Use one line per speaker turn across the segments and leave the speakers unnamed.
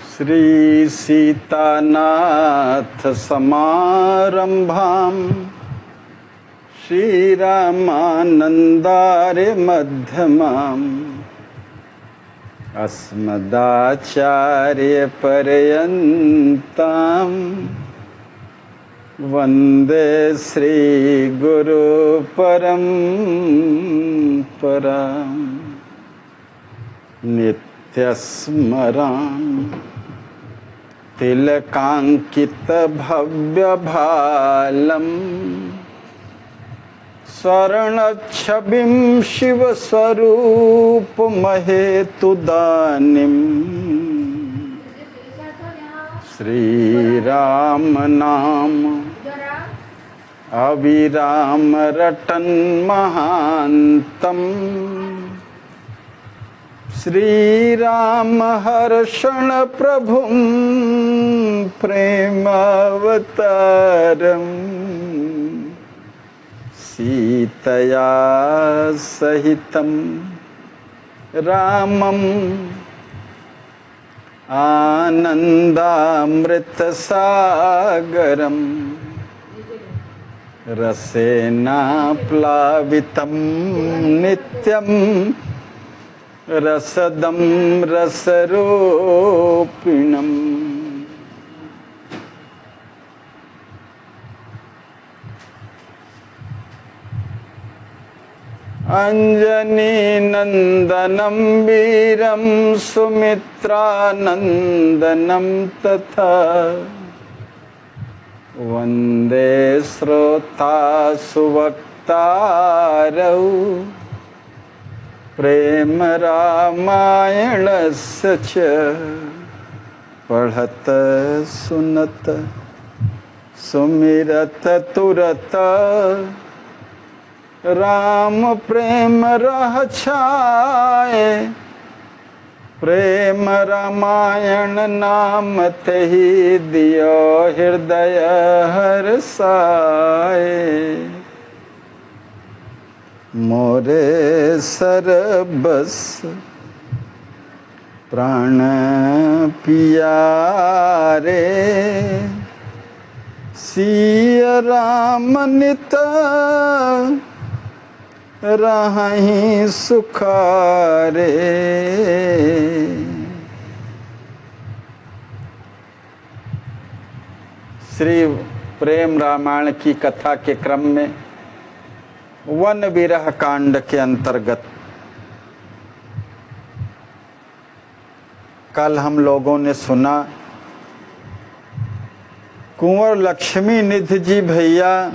श्री सीतानाथ समारंभाम श्रीरामानंदार्य मध्यमाम अस्मदाचार्य पर्यन्ताम वंदे श्री गुरु परंपराम नित्यस्मरामि तिलकांकित भव्य भालम स्वर्णच्छविं शिव स्वरूप महेतुदानिम श्रीराम नाम अविराम रटन महांतम श्रीराम हर्षण प्रभुं प्रेमावतारम् सीतया सहितं रामम् आनन्दामृतसागरम् रसेना प्लावितं नित्यम् रसदं रसरूपिणम् अंजनी नंदनं वीरं सुमित्रानंदनं तथा वंदे श्रोता सुवक्तारौ प्रेम रामायणस्य च पढ़त सुनत सुमिरत तुरत राम प्रेम रह छाए प्रेम रामायण नाम तहि दियो हृदय हर्षाए मोरे सरबस प्राण पियारे सिय राम नित रहहि सुखारे। श्री प्रेम रामायण की कथा के क्रम में वन विरह कांड के अंतर्गत कल हम लोगों ने सुना कुंवर लक्ष्मी निधि जी भैया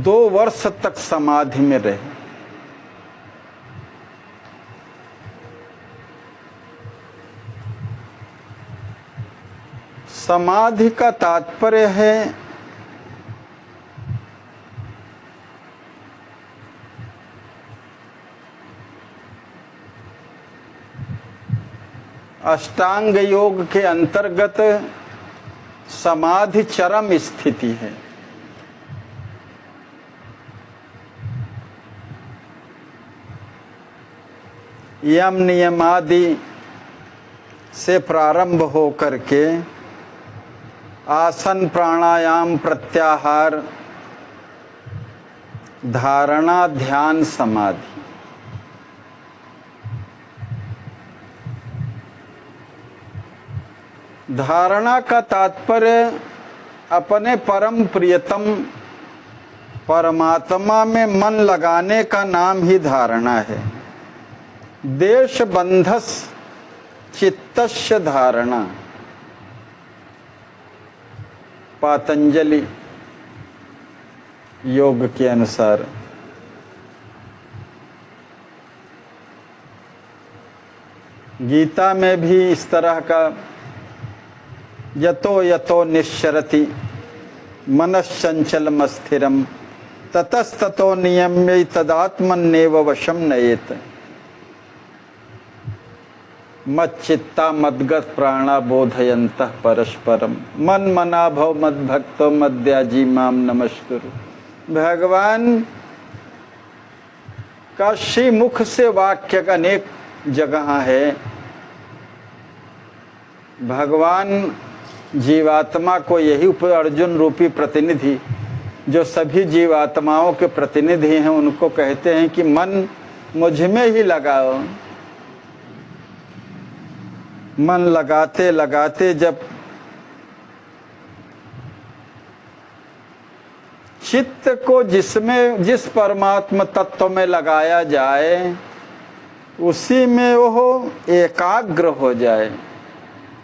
2 वर्ष तक समाधि में रहे। समाधि का तात्पर्य है अष्टांग योग के अंतर्गत समाधि चरम स्थिति है। यम नियम आदि से प्रारंभ हो करके आसन प्राणायाम प्रत्याहार धारणा ध्यान समाधि धारणा का तात्पर्य अपने परम प्रियतम परमात्मा में मन लगाने का नाम ही धारणा है। देश बंधस चित्तस्य धारणा पातंजलि योग के अनुसार। गीता में भी इस तरह का यतो यतो निश्चरति मनश्चंचलम स्थिरम ततस्ततो नियम्य तदात्मन्नेव वशम नयेत मच्चित्ता मद्गत प्राणा बोधयन्तः परस्परम मन मना भव मद्भक्तो मद्याजी माम नमस्कुरु। भगवान का श्री मुख से वाक्य अनेक जगह है। भगवान जीवात्मा को यही अर्जुन रूपी प्रतिनिधि, जो सभी जीवात्माओं के प्रतिनिधि हैं, उनको कहते हैं कि मन मुझ में ही लगाओ। मन लगाते लगाते जब चित्त को जिस परमात्मा तत्व में लगाया जाए, उसी में वो एकाग्र हो जाए,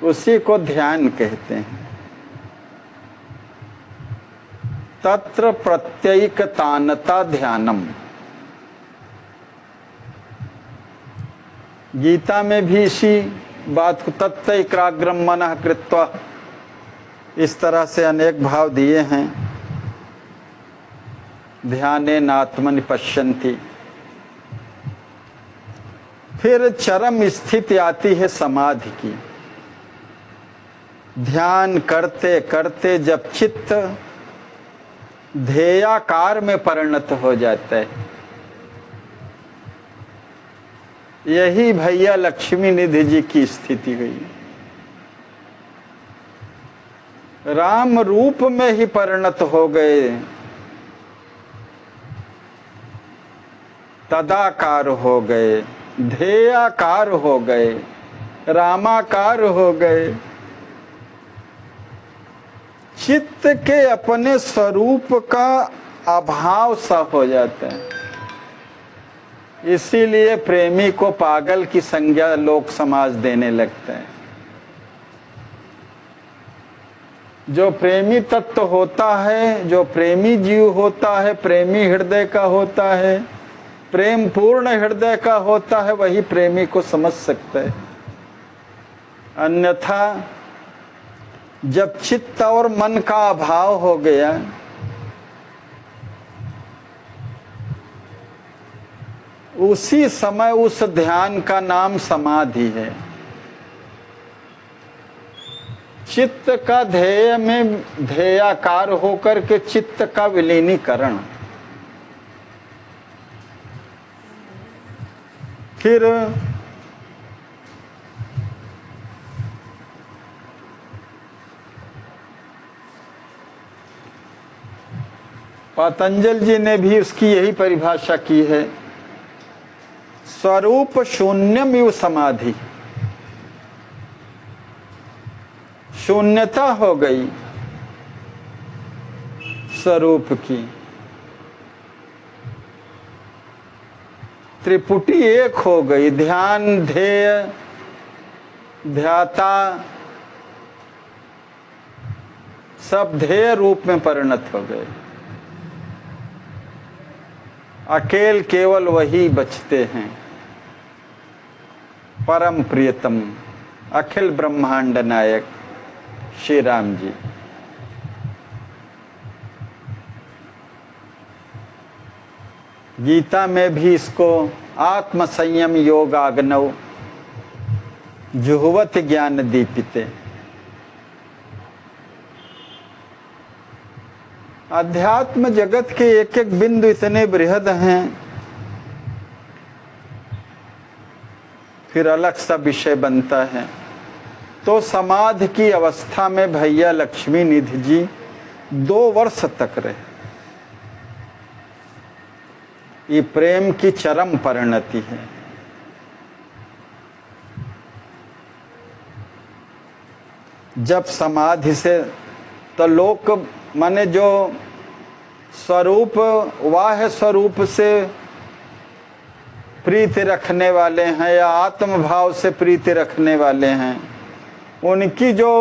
उसी को ध्यान कहते हैं। तत्र प्रत्ययिकतानता ध्यानम। गीता में भी इसी बात को तत्तैक्राग्रम मनः कृत्वा, इस तरह से अनेक भाव दिए हैं। ध्यानेन आत्मनि पश्यन्ति। फिर चरम स्थिति आती है समाधि की। ध्यान करते करते जब चित्त ध्येयाकार में परिणत हो जाता है, यही भैया लक्ष्मी निधि जी की स्थिति हुई। राम रूप में ही परिणत हो गए, तदाकार हो गए, ध्येयाकार हो गए, रामाकार हो गए। चित्त के अपने स्वरूप का अभाव सा हो जाता है। इसीलिए प्रेमी को पागल की संज्ञा लोक समाज देने लगता है। जो प्रेमी तत्व होता है, जो प्रेमी जीव होता है, प्रेमी हृदय का होता है, प्रेम पूर्ण हृदय का होता है, वही प्रेमी को समझ सकता है। अन्यथा जब चित्त और मन का अभाव हो गया, उसी समय उस ध्यान का नाम समाधि है। चित्त का ध्येय में ध्येयाकार होकर के चित्त का विलीनीकरण। फिर पतंजल जी ने भी उसकी यही परिभाषा की है, स्वरूप शून्यम इव समाधि। शून्यता हो गई स्वरूप की, त्रिपुटी एक हो गई। ध्यान, ध्येय, ध्याता सब ध्येय रूप में परिणत हो गए। केवल वही बचते हैं, परम प्रियतम अखिल ब्रह्मांड नायक श्री राम जी। गीता में भी इसको आत्म संयम योगाग्नौ जुह्वत ज्ञान दीपिते। अध्यात्म जगत के एक एक बिंदु इतने बृहद हैं, फिर अलग सा विषय बनता है। तो समाधि की अवस्था में भैया लक्ष्मी निधि जी 2 वर्ष तक रहे। ये प्रेम की चरम परिणति है। जब समाधि से तो लोक माने जो स्वरूप वाह स्वरूप से प्रीति रखने वाले हैं या आत्म भाव से प्रीति रखने वाले हैं, उनकी जो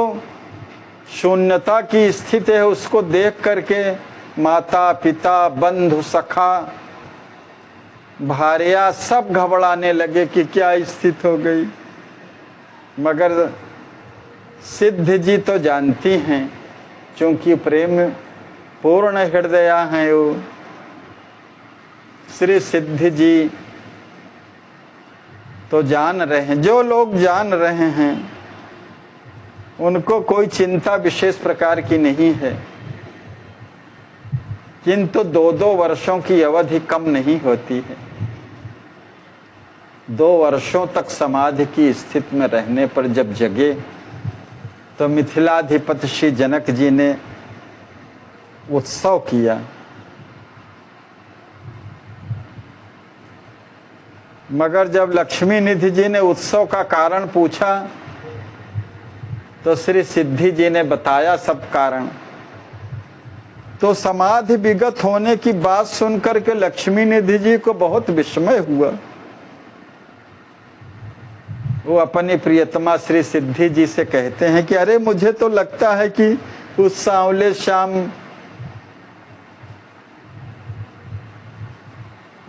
शून्यता की स्थिति है उसको देख करके माता पिता बंधु सखा भार्या सब घबराने लगे कि क्या स्थिति हो गई। मगर सिद्ध जी तो जानती हैं, क्योंकि प्रेम पूर्ण हृदया हैं वो। श्री सिद्ध जी तो जान रहे हैं, जो लोग जान रहे हैं उनको कोई चिंता विशेष प्रकार की नहीं है। किंतु 2-2 वर्षों की अवधि कम नहीं होती है। 2 वर्षों तक समाधि की स्थिति में रहने पर जब जगे तो मिथिलाधिपति श्री जनक जी ने उत्सव किया। मगर जब लक्ष्मी निधि जी ने उत्सव का कारण पूछा तो श्री सिद्धि जी ने बताया सब कारण। तो समाधि विगत होने की बात सुनकर के लक्ष्मी निधि जी को बहुत विस्मय हुआ। वो अपनी प्रियतमा श्री सिद्धि जी से कहते हैं कि अरे मुझे तो लगता है कि उस सांवले श्याम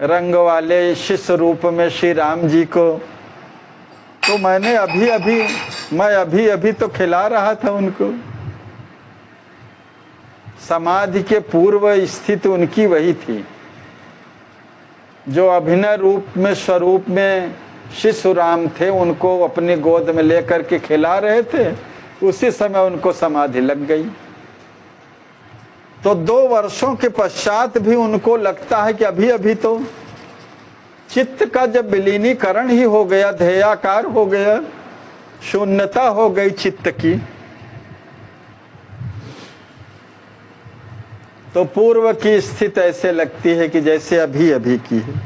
रंग वाले शिष्य रूप में श्री राम जी को तो मैं अभी अभी तो खिला रहा था उनको। समाधि के पूर्व स्थिति उनकी वही थी जो अभिनय रूप में स्वरूप में शिशु राम थे, उनको अपनी गोद में लेकर के खिला रहे थे। उसी समय उनको समाधि लग गई। तो 2 वर्षों के पश्चात भी उनको लगता है कि अभी अभी तो चित्त का जब विलीनीकरण ही हो गया, ध्येयाकार हो गया, शून्यता हो गई चित्त की, तो पूर्व की स्थिति ऐसे लगती है कि जैसे अभी अभी की है।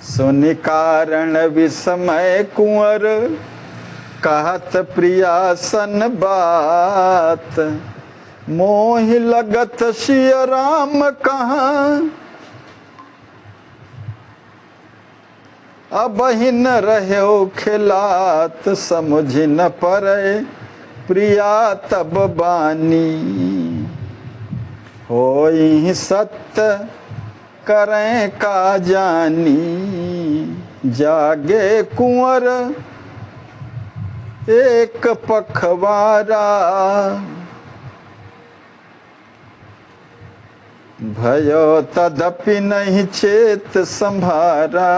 सुनि कारण विस्मय कुंवर कहत प्रिया सन बात, मोहि लगत सिय राम कहाँ, अब ही न रहो खिलात, समझ न परे प्रिया तब बानी, होई सत्य करें का जानी, जागे कुंवर एक पखवारा, भयो तदपि नहीं चेत संभारा।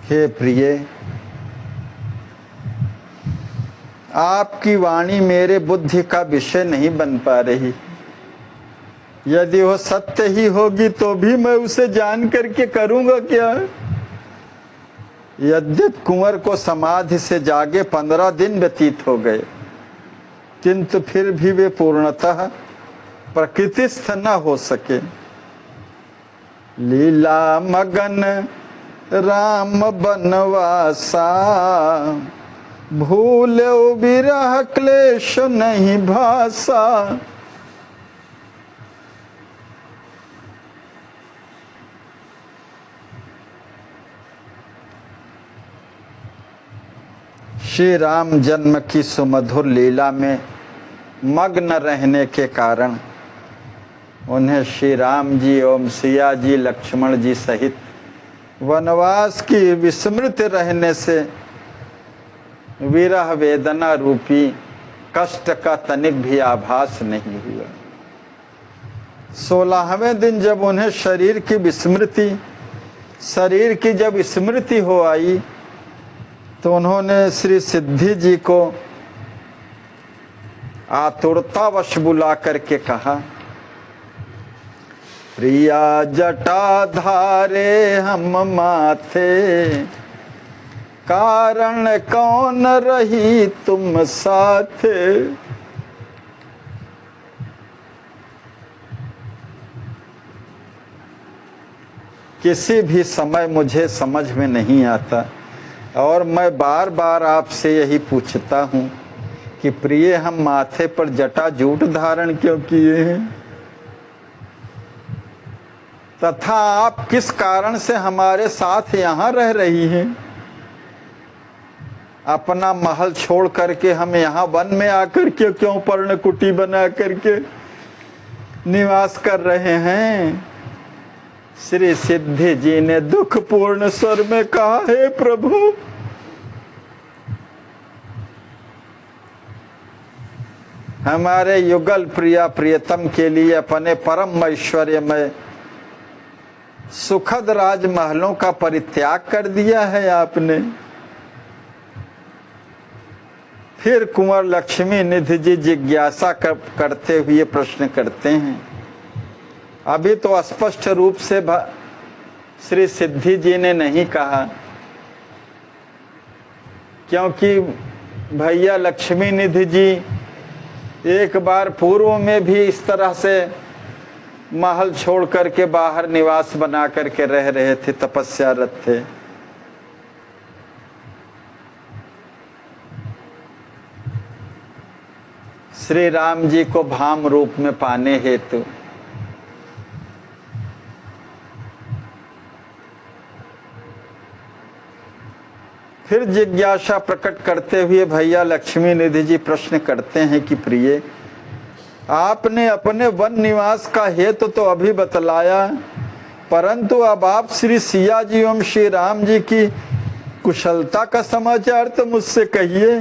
हे प्रिय, आपकी वाणी मेरे बुद्धि का विषय नहीं बन पा रही। यदि वो सत्य ही होगी तो भी मैं उसे जान करके करूंगा क्या। यद्यपि कुंवर को समाधि से जागे 15 दिन व्यतीत हो गए, किंतु फिर भी वे पूर्णतः प्रकृतिस्थ न हो सके। लीला मगन राम बनवासा, भूलो विरह क्लेश नहीं भासा। श्री राम जन्म की सुमधुर लीला में मग्न रहने के कारण उन्हें श्री राम जी एवं सिया जी लक्ष्मण जी सहित वनवास की विस्मृत रहने से विरह वेदना रूपी कष्ट का तनिक भी आभास नहीं हुआ। 16वें दिन जब उन्हें शरीर की जब स्मृति हो आई तो उन्होंने श्री सिद्धि जी को आतुरतावश बुला करके कहा, प्रिया जटा धारे हम माथे, कारण कौन रही तुम साथे। किसी भी समय मुझे समझ में नहीं आता और मैं बार बार आपसे यही पूछता हूँ कि प्रिय हम माथे पर जटा जूट धारण क्यों किए हैं, तथा आप किस कारण से हमारे साथ यहाँ रह रही हैं। अपना महल छोड़ करके हम यहाँ वन में आकर के क्यों पर्णकुटी बना करके निवास कर रहे हैं। श्री सिद्धि जी ने दुखपूर्ण स्वर में कहा, हे प्रभु, हमारे युगल प्रिया प्रियतम के लिए अपने परम ऐश्वर्यमय सुखद राजमहलों का परित्याग कर दिया है आपने। फिर कुंवर लक्ष्मी निधि जी जिज्ञासा करते हुए प्रश्न करते हैं। अभी तो स्पष्ट रूप से श्री सिद्धि जी ने नहीं कहा, क्योंकि भैया लक्ष्मी निधि जी एक बार पूर्व में भी इस तरह से महल छोड़ करके बाहर निवास बना करके रह रहे थे, तपस्यारत थे। श्री राम जी को भाम रूप में पाने हेतु फिर जिज्ञासा प्रकट करते हुए भैया लक्ष्मी निधि जी प्रश्न करते हैं कि प्रिय, आपने अपने वन निवास का हेतु तो अभी बतलाया, परंतु अब आप श्री सिया जी एवं श्री राम जी की कुशलता का समाचार तो मुझसे कहिए।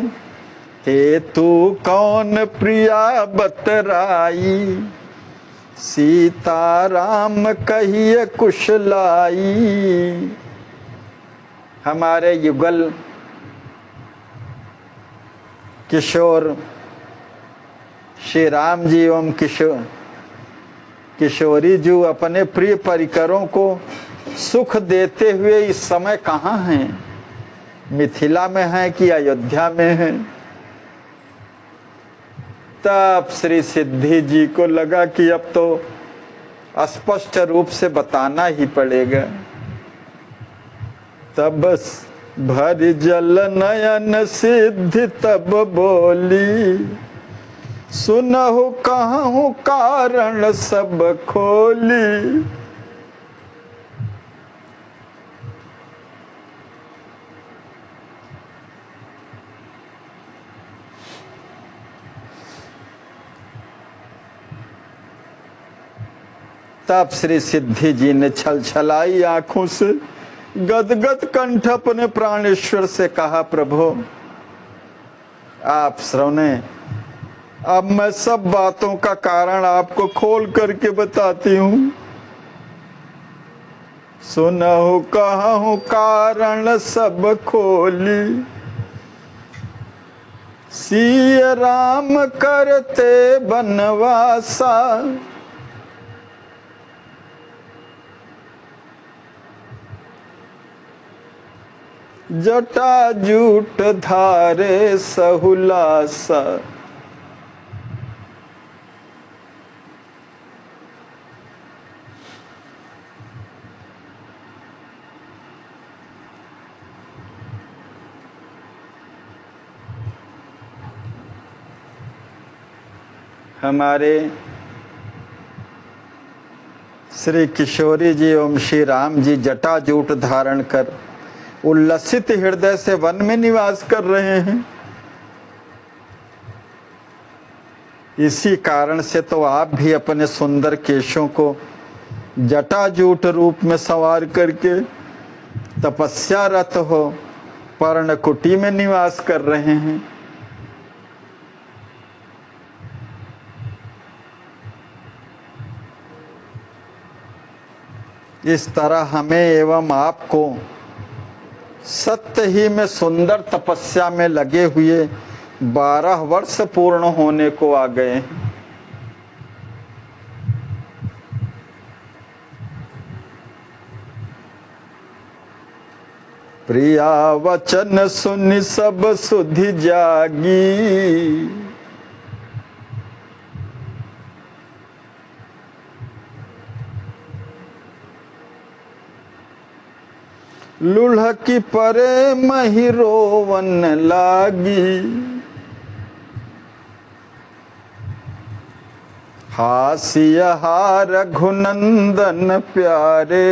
हेतु कौन प्रिया बतराई, सीता राम कहिए कुशलाई। हमारे युगल किशोर श्री राम जी एवं किशोरी जी अपने प्रिय परिकरों को सुख देते हुए इस समय कहाँ हैं? मिथिला में हैं कि अयोध्या में हैं? तब श्री सिद्धि जी को लगा कि अब तो स्पष्ट रूप से बताना ही पड़ेगा। तब बस भर जल नयन सिद्धि तब बोली, सुनहु कहूँ कारण सब खोली। तब श्री सिद्धि जी ने छलछलाई आंखों से गदगद कंठ अपने प्राणेश्वर से कहा, प्रभु आप श्रवणे, अब मैं सब बातों का कारण आपको खोल करके बताती हूँ। सुनहु कहूँ कारण सब खोली, सिया राम करते बनवासा। जटा जूट धारे सहुलासा। हमारे श्री किशोरी जी एवं श्री राम जी जटा जूट धारण कर उल्लसित हृदय से वन में निवास कर रहे हैं। इसी कारण से तो आप भी अपने सुंदर केशों को जटाजूट रूप में संवार करके तपस्यारत हो पर्णकुटी में निवास कर रहे हैं। इस तरह हमें एवं आपको सत्य ही में सुंदर तपस्या में लगे हुए 12 वर्ष पूर्ण होने को आ गए। प्रिया वचन सुनि सब सुधि जागी, लुढ़की परे मही रोवन लागी। हासिया रघुनंदन प्यारे,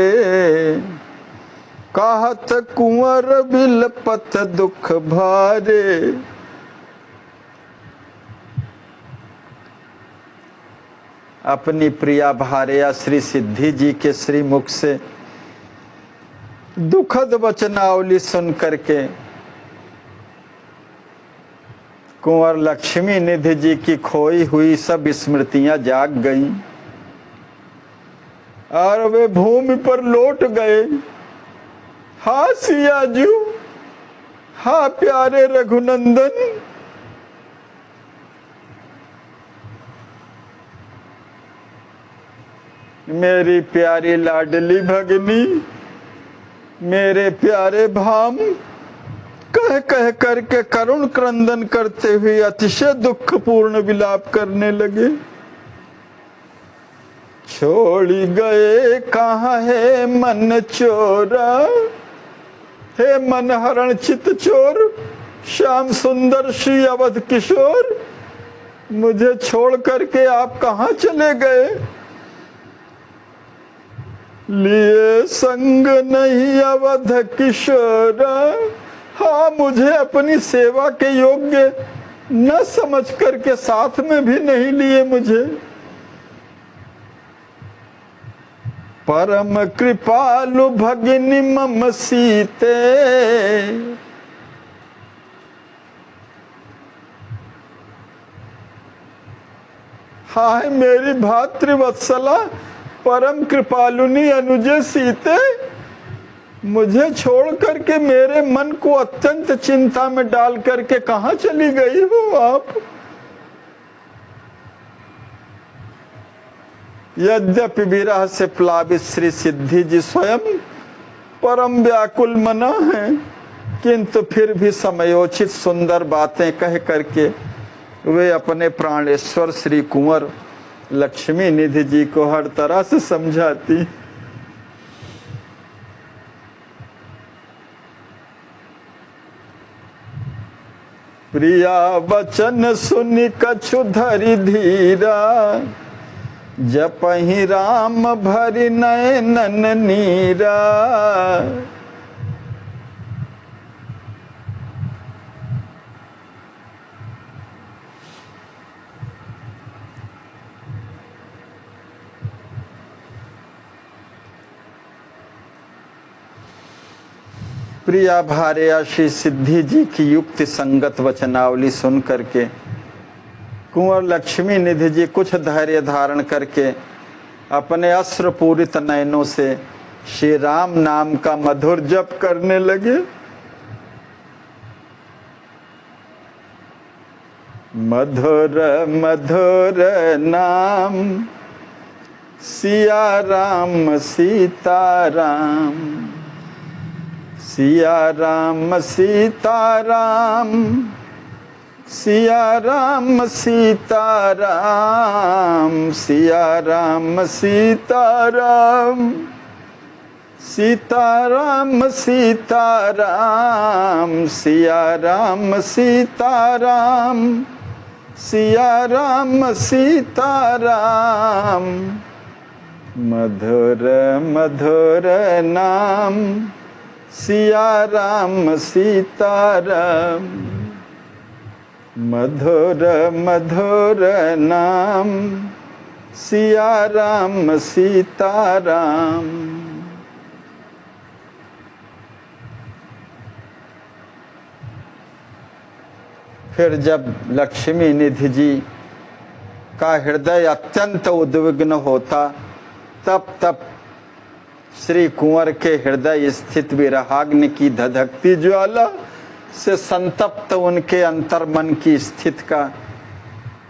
कहत कुंवर बिलपत दुख भारे। अपनी प्रिया भार्या श्री सिद्धि जी के श्री मुख से दुखद वचनावली सुन करके कुंवर लक्ष्मी निधि जी की खोई हुई सब स्मृतियां जाग गईं और वे भूमि पर लौट गए। हा सियाजू, हा प्यारे रघुनंदन, मेरी प्यारी लाडली भगनी, मेरे प्यारे भाम कह कह करके करुण क्रंदन करते हुए अतिशय दुखपूर्ण विलाप करने लगे। छोड़ी गए कहाँ है मन चोरा, हे मन हरण चित चोर, श्याम सुंदर श्री अवध किशोर, मुझे छोड़ करके आप कहाँ चले गए? लिए संग नहीं अवध किशोरा, हाँ मुझे अपनी सेवा के योग्य न समझ करके साथ में भी नहीं लिए मुझे। परम कृपालु भगिनी मम सीते, हाय मेरी भातृवत्सला परम कृपालुनी अनुजे सीते, मुझे छोड़ करके मेरे मन को अत्यंत चिंता में डाल करके कहाँ चली गई हो आप? यद्यपि विरह से प्लावित श्री सिद्धि जी स्वयं परम व्याकुल मना हैं, किंतु फिर भी समयोचित सुंदर बातें कह करके वे अपने प्राणेश्वर श्री कुंवर लक्ष्मी निधि जी को हर तरह से समझाती। प्रिया वचन सुनि कछु धरि धीरा, जपहि राम भरि नयनन नीरा। प्रिया भार्या श्री सिद्धि जी की युक्ति संगत वचनावली सुन करके कुंवर लक्ष्मी निधि जी कुछ धैर्य धारण करके अपने अश्रुपूरित नयनों से श्री राम नाम का मधुर जप करने लगे। मधुर मधुर नाम सिया राम सीता राम, सिया राम सीता राम, सिया राम सीता राम, सिया राम सीता राम, सीता राम सीता राम, सिया राम सीता राम, सिया राम सीता राम। मधुर मधुर नाम सिया राम सीता राम, मधुर मधुर नाम सिया राम सीता राम। फिर जब लक्ष्मी निधि जी का हृदय अत्यंत उद्विग्न होता, तब श्री कुंवर के हृदय स्थित विरहाग्नि की धधकती ज्वाला से संतप्त उनके अंतर्मन की स्थिति का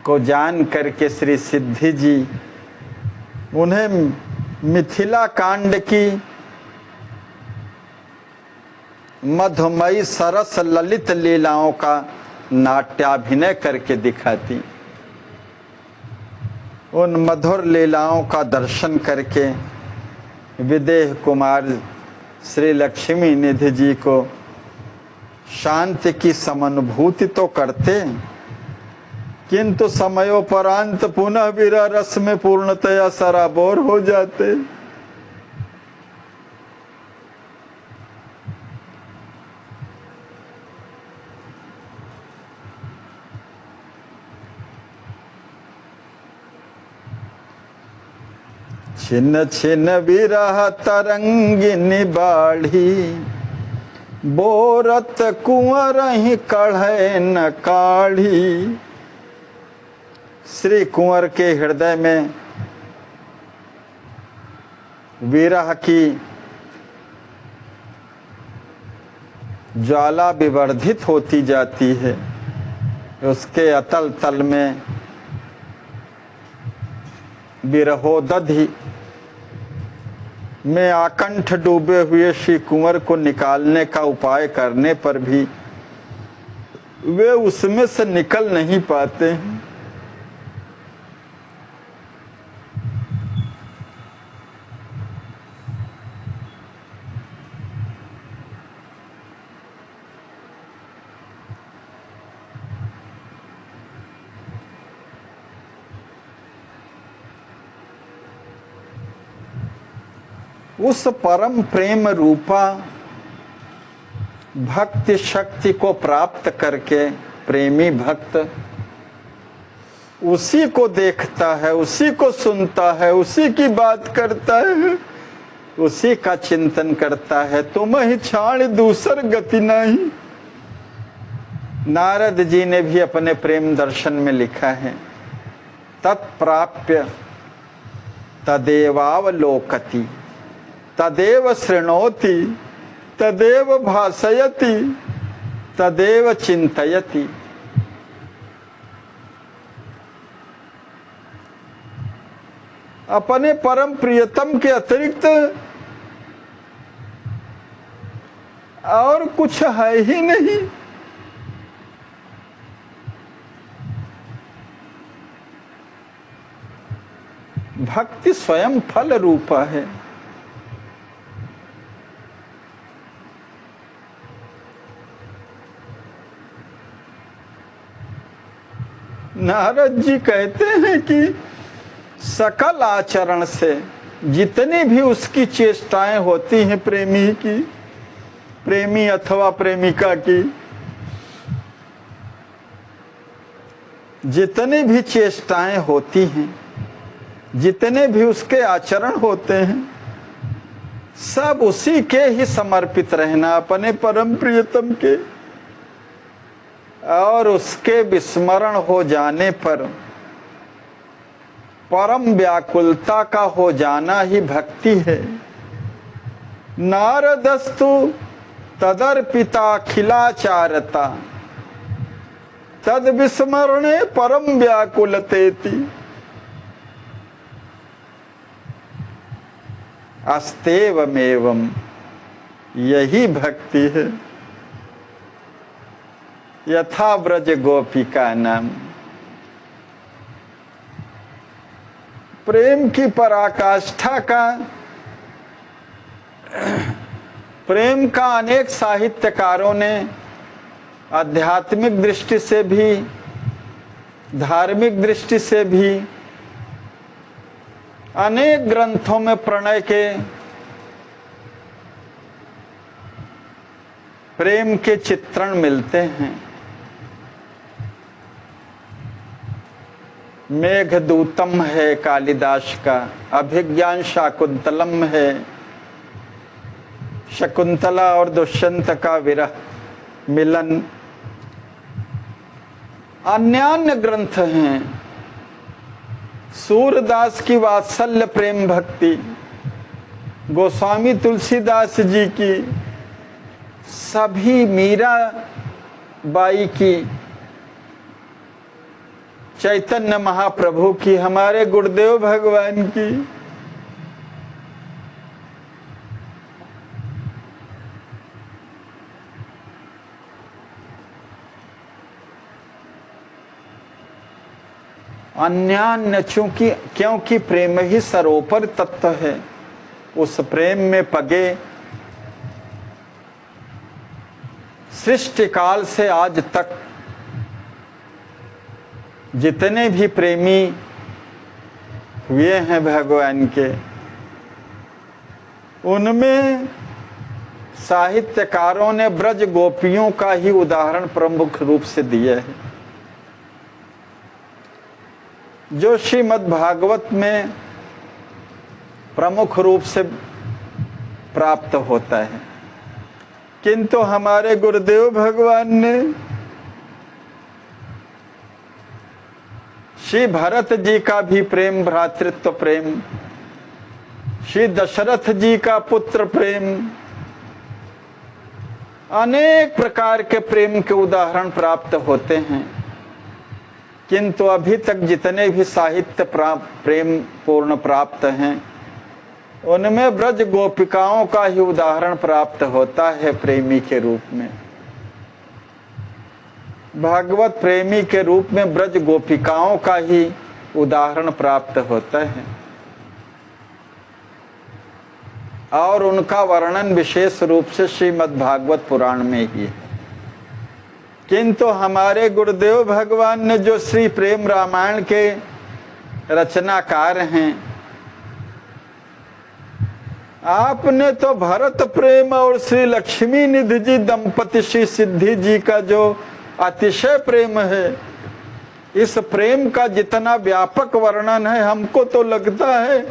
को जान करके श्री सिद्धि जी उन्हें मिथिला कांड की मधुमयी सरस ललित लीलाओं का नाट्याभिनय करके दिखाती। उन मधुर लीलाओं का दर्शन करके विदेह कुमार श्री लक्ष्मी निधि जी को शांति की समानुभूति तो करते, किंतु समयोपरांत पुनः विरह रस में पूर्णतया सराबोर हो जाते। छिन छिन विरह तरंगिनी बाढ़ी, बोरत कुंवर ही कढ़े न काढ़ी। श्री कुंवर के हृदय में विरह की ज्वाला विवर्धित होती जाती है। उसके अतल तल में विरहोदधि में आकंठ डूबे हुए श्री कुंवर को निकालने का उपाय करने पर भी वे उसमें से निकल नहीं पाते हैं। उस परम प्रेम रूपा भक्ति शक्ति को प्राप्त करके प्रेमी भक्त उसी को देखता है, उसी को सुनता है, उसी की बात करता है, उसी का चिंतन करता है। तुम ही छाड़ दूसर गति नहीं। नारद जी ने भी अपने प्रेम दर्शन में लिखा है, तत्प्राप्य तदेवावलोकति तदेव शृणोति तदेव भाषयति तदेव चिंतयति। अपने परम प्रियतम के अतिरिक्त और कुछ है ही नहीं। भक्ति स्वयं फल रूपा है। नारद जी कहते हैं कि सकल आचरण से जितनी भी उसकी चेष्टाएं होती हैं प्रेमी की, प्रेमी अथवा प्रेमिका की, जितनी भी चेष्टाएं होती हैं, जितने भी उसके आचरण होते हैं, सब उसी के ही समर्पित रहना, अपने परम प्रियतम के। और उसके विस्मरण हो जाने पर परम व्याकुलता का हो जाना ही भक्ति है। नारदस्तु तदर्पिता खिलाचारता तद विस्मरणे परम व्याकुलतेति। अस्तेवमेवं, यही भक्ति है। यथा ब्रज गोपिका नाम, प्रेम की पराकाष्ठा का, प्रेम का अनेक साहित्यकारों ने आध्यात्मिक दृष्टि से भी, धार्मिक दृष्टि से भी अनेक ग्रंथों में प्रणय के, प्रेम के चित्रण मिलते हैं। मेघदूतम है कालिदास का, अभिज्ञान शाकुंतलम है, शकुंतला और दुष्यंत का विरह मिलन, अन्य ग्रंथ हैं। सूरदास की वात्सल्य प्रेम भक्ति, गोस्वामी तुलसीदास जी की, सभी मीरा बाई की, चैतन्य महाप्रभु की, हमारे गुरुदेव भगवान की, अन्य क्योंकि प्रेम ही सर्वोपरि तत्व है। उस प्रेम में पगे सृष्टि काल से आज तक जितने भी प्रेमी हुए हैं भगवान के, उनमें साहित्यकारों ने ब्रज गोपियों का ही उदाहरण प्रमुख रूप से दिया है, जो श्रीमद् भागवत में प्रमुख रूप से प्राप्त होता है। किंतु हमारे गुरुदेव भगवान ने श्री भरत जी का भी प्रेम, भ्रातृत्व प्रेम, श्री दशरथ जी का पुत्र प्रेम, अनेक प्रकार के प्रेम के उदाहरण प्राप्त होते हैं। किंतु अभी तक जितने भी साहित्य प्रेम पूर्ण प्राप्त हैं, उनमें ब्रज गोपिकाओं का ही उदाहरण प्राप्त होता है प्रेमी के रूप में। भागवत प्रेमी के रूप में ब्रज गोपिकाओं का ही उदाहरण प्राप्त होता है और उनका वर्णन विशेष रूप से श्रीमद् भागवत पुराण में ही है। किंतु हमारे गुरुदेव भगवान ने जो श्री प्रेम रामायण के रचनाकार हैं, आपने तो भरत प्रेम और श्री लक्ष्मी निधि जी दंपति श्री सिद्धि जी का जो अतिशय प्रेम है, इस प्रेम का जितना व्यापक वर्णन है, हमको तो लगता है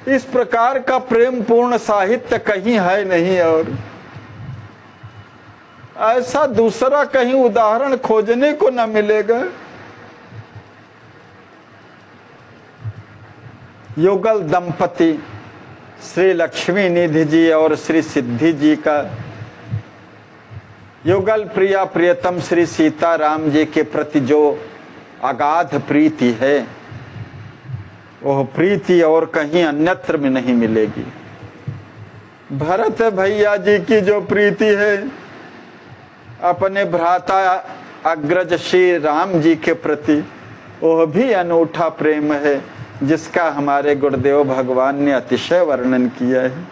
इस प्रकार का प्रेम पूर्ण साहित्य कहीं है नहीं और ऐसा दूसरा कहीं उदाहरण खोजने को न मिलेगा। युगल दंपति श्री लक्ष्मी निधि जी और श्री सिद्धि जी का, युगल प्रिया प्रियतम श्री सीताराम जी के प्रति जो अगाध प्रीति है, वह प्रीति और कहीं अन्यत्र में नहीं मिलेगी। भरत भैया जी की जो प्रीति है अपने भ्राता अग्रज श्री राम जी के प्रति, वह भी अनूठा प्रेम है जिसका हमारे गुरुदेव भगवान ने अतिशय वर्णन किया है।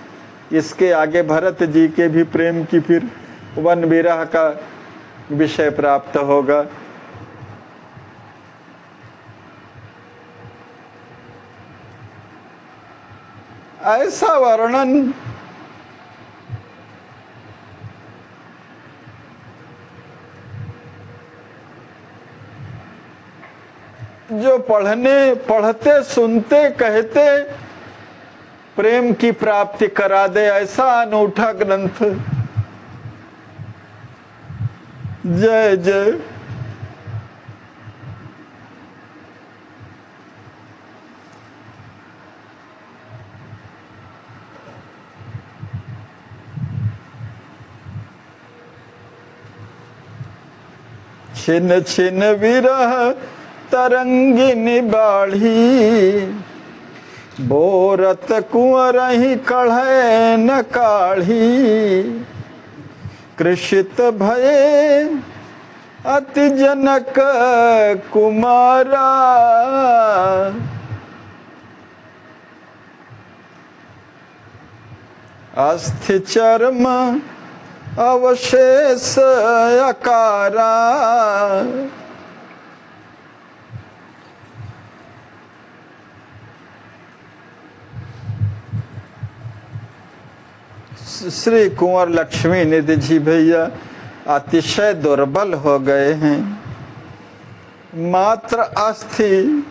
इसके आगे भरत जी के भी प्रेम की फिर वन विरह का विषय प्राप्त होगा। ऐसा वर्णन जो पढ़ते सुनते कहते प्रेम की प्राप्ति करा दे, ऐसा अनूठा ग्रंथ। जय जय। छिन छिन विरह तरंगिनी बाढ़ी, बोरत कुंवर ही कढ़े न काढ़ी, कृषित भये अति जनक कुमारा, अस्थि चर्म अवशेष अकारा, श्री कुंवर लक्ष्मी निधि जी भैया अतिशय दुर्बल हो गए हैं। मात्र अस्थि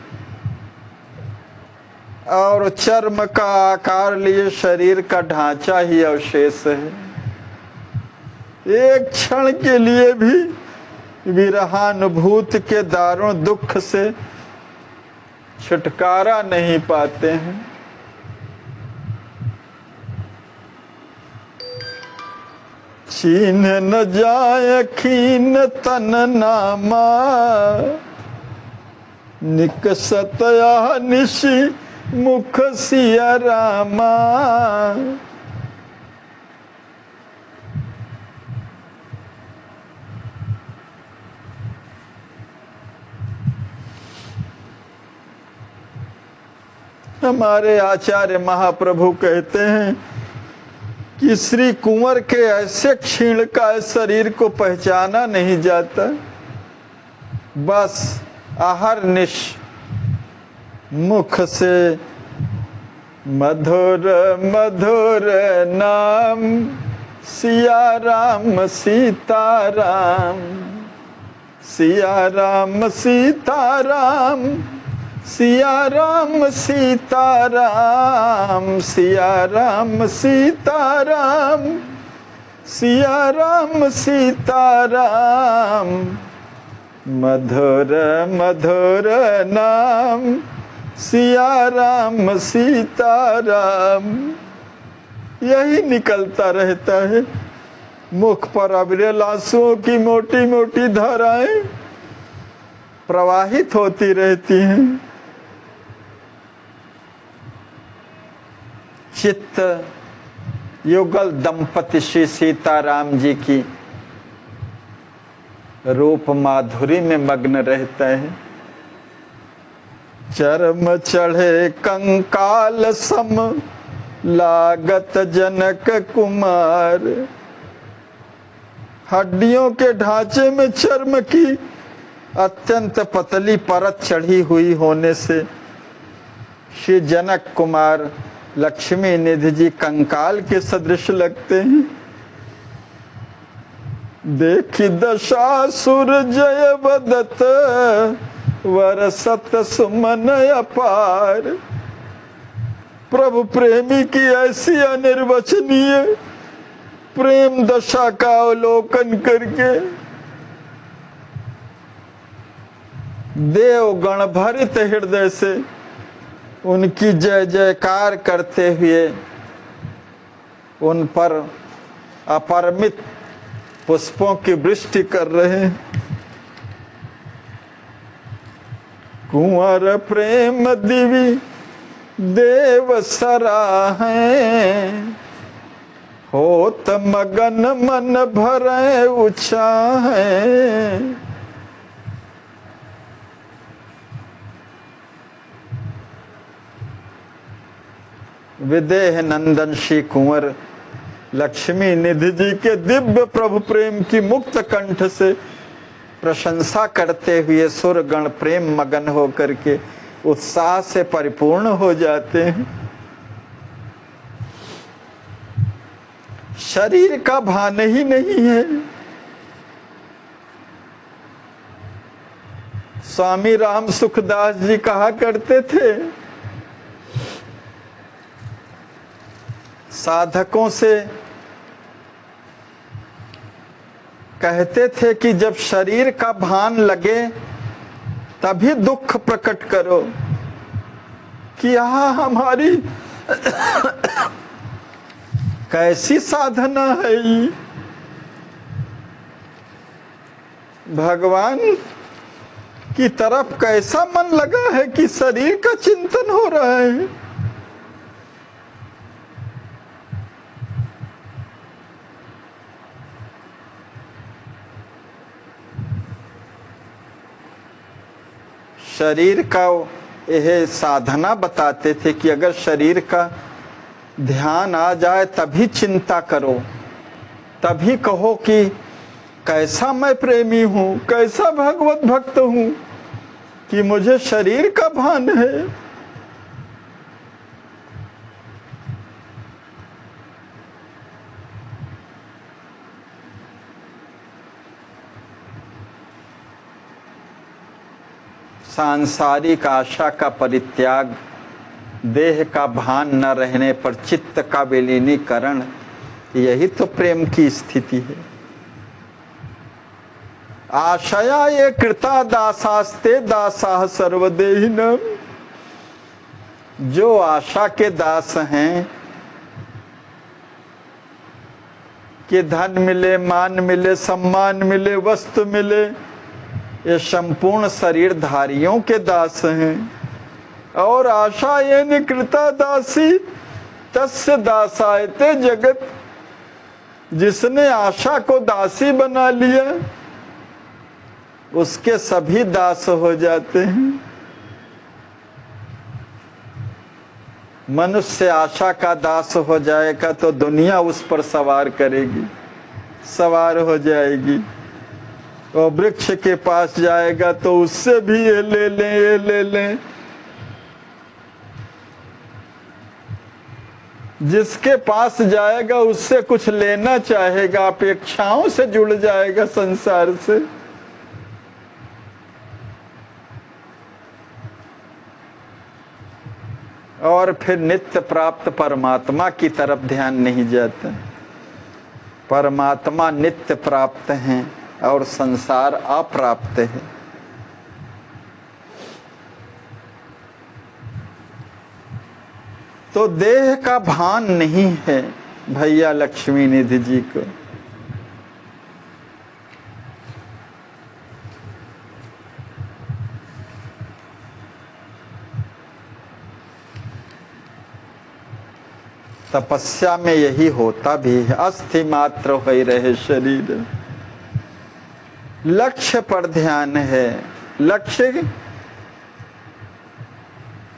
और चर्म का आकार लिए शरीर का ढांचा ही अवशेष है। एक क्षण के लिए भी विरहानुभूत के दारुण दुख से छुटकारा नहीं पाते हैं। छीन न जाए खीन तन नामा, निकसत निशि मुख सिया रामा, हमारे आचार्य महाप्रभु कहते हैं कि श्री कुंवर के ऐसे क्षीण का शरीर को पहचाना नहीं जाता। बस आहर निश मुख से मधुर मधुर नाम सिया राम सीताराम, सिया राम सीताराम, सिया राम सीताराम, सिया राम सीताराम, सिया राम सीताराम, मधुर मधुर नाम सिया राम सीताराम। यही निकलता रहता है। मुख पर अविरल आंसुओं की मोटी मोटी धाराएं प्रवाहित होती रहती हैं। चित्त युगल दंपति श्री सीताराम जी की रूप माधुरी में मग्न रहता है। चरम चढ़े कंकाल सम लागत जनक कुमार। हड्डियों के ढांचे में चर्म की अत्यंत पतली परत चढ़ी हुई होने से श्री जनक कुमार लक्ष्मी निधि जी कंकाल के सदृश लगते हैं। देखी दशासुर जय बदत वरसत सुमन अपार। प्रभु प्रेमी की ऐसी अनिर्वचनीय प्रेम दशा का अवलोकन करके देवगण भरित हृदय से उनकी जय जयकार करते हुए उन पर अपरिमित पुष्पों की वृष्टि कर रहे हैं। कुंवर प्रेम दिवी देव सराहें। होत मगन मन भरे उछाहें। विदेह नंदन श्री कुंवर लक्ष्मी निधि जी के दिव्य प्रभु प्रेम की मुक्त कंठ से प्रशंसा करते हुए सुरगण प्रेम मगन होकर के उत्साह से परिपूर्ण हो जाते हैं। शरीर का भान ही नहीं है। स्वामी राम सुखदास जी कहा करते थे, साधकों से कहते थे कि जब शरीर का भान लगे तभी दुख प्रकट करो कि यहाँ हमारी कैसी साधना है ये। भगवान की तरफ कैसा मन लगा है कि शरीर का चिंतन हो रहा है। शरीर का यह साधना बताते थे कि अगर शरीर का ध्यान आ जाए तभी चिंता करो, तभी कहो कि कैसा मैं प्रेमी हूँ, कैसा भगवत भक्त हूँ कि मुझे शरीर का भान है। सांसारिक आशा का परित्याग, देह का भान न रहने पर चित्त का विलीनीकरण, यही तो प्रेम की स्थिति है। आशया ये कृता दासास्ते दासाह सर्वदेहिनम। जो आशा के दास हैं कि धन मिले, मान मिले, सम्मान मिले, वस्तु मिले, ये संपूर्ण शरीरधारियों के दास हैं। और आशा ये निकृता दासी तस्य दासायते जगत। जिसने आशा को दासी बना लिया उसके सभी दास हो जाते हैं। मनुष्य आशा का दास हो जाएगा तो दुनिया उस पर सवार करेगी, सवार हो जाएगी। और वृक्ष के पास जाएगा तो उससे भी ये ले लें, ये ले लें। जिसके पास जाएगा उससे कुछ लेना चाहेगा, अपेक्षाओं से जुड़ जाएगा संसार से। और फिर नित्य प्राप्त परमात्मा की तरफ ध्यान नहीं जाता। परमात्मा नित्य प्राप्त हैं और संसार अप्राप्त है। तो देह का भान नहीं है भैया लक्ष्मी निधि जी को। तपस्या में यही होता भी है, अस्थि मात्र हो रहे शरीर। लक्ष्य पर ध्यान है, लक्ष्य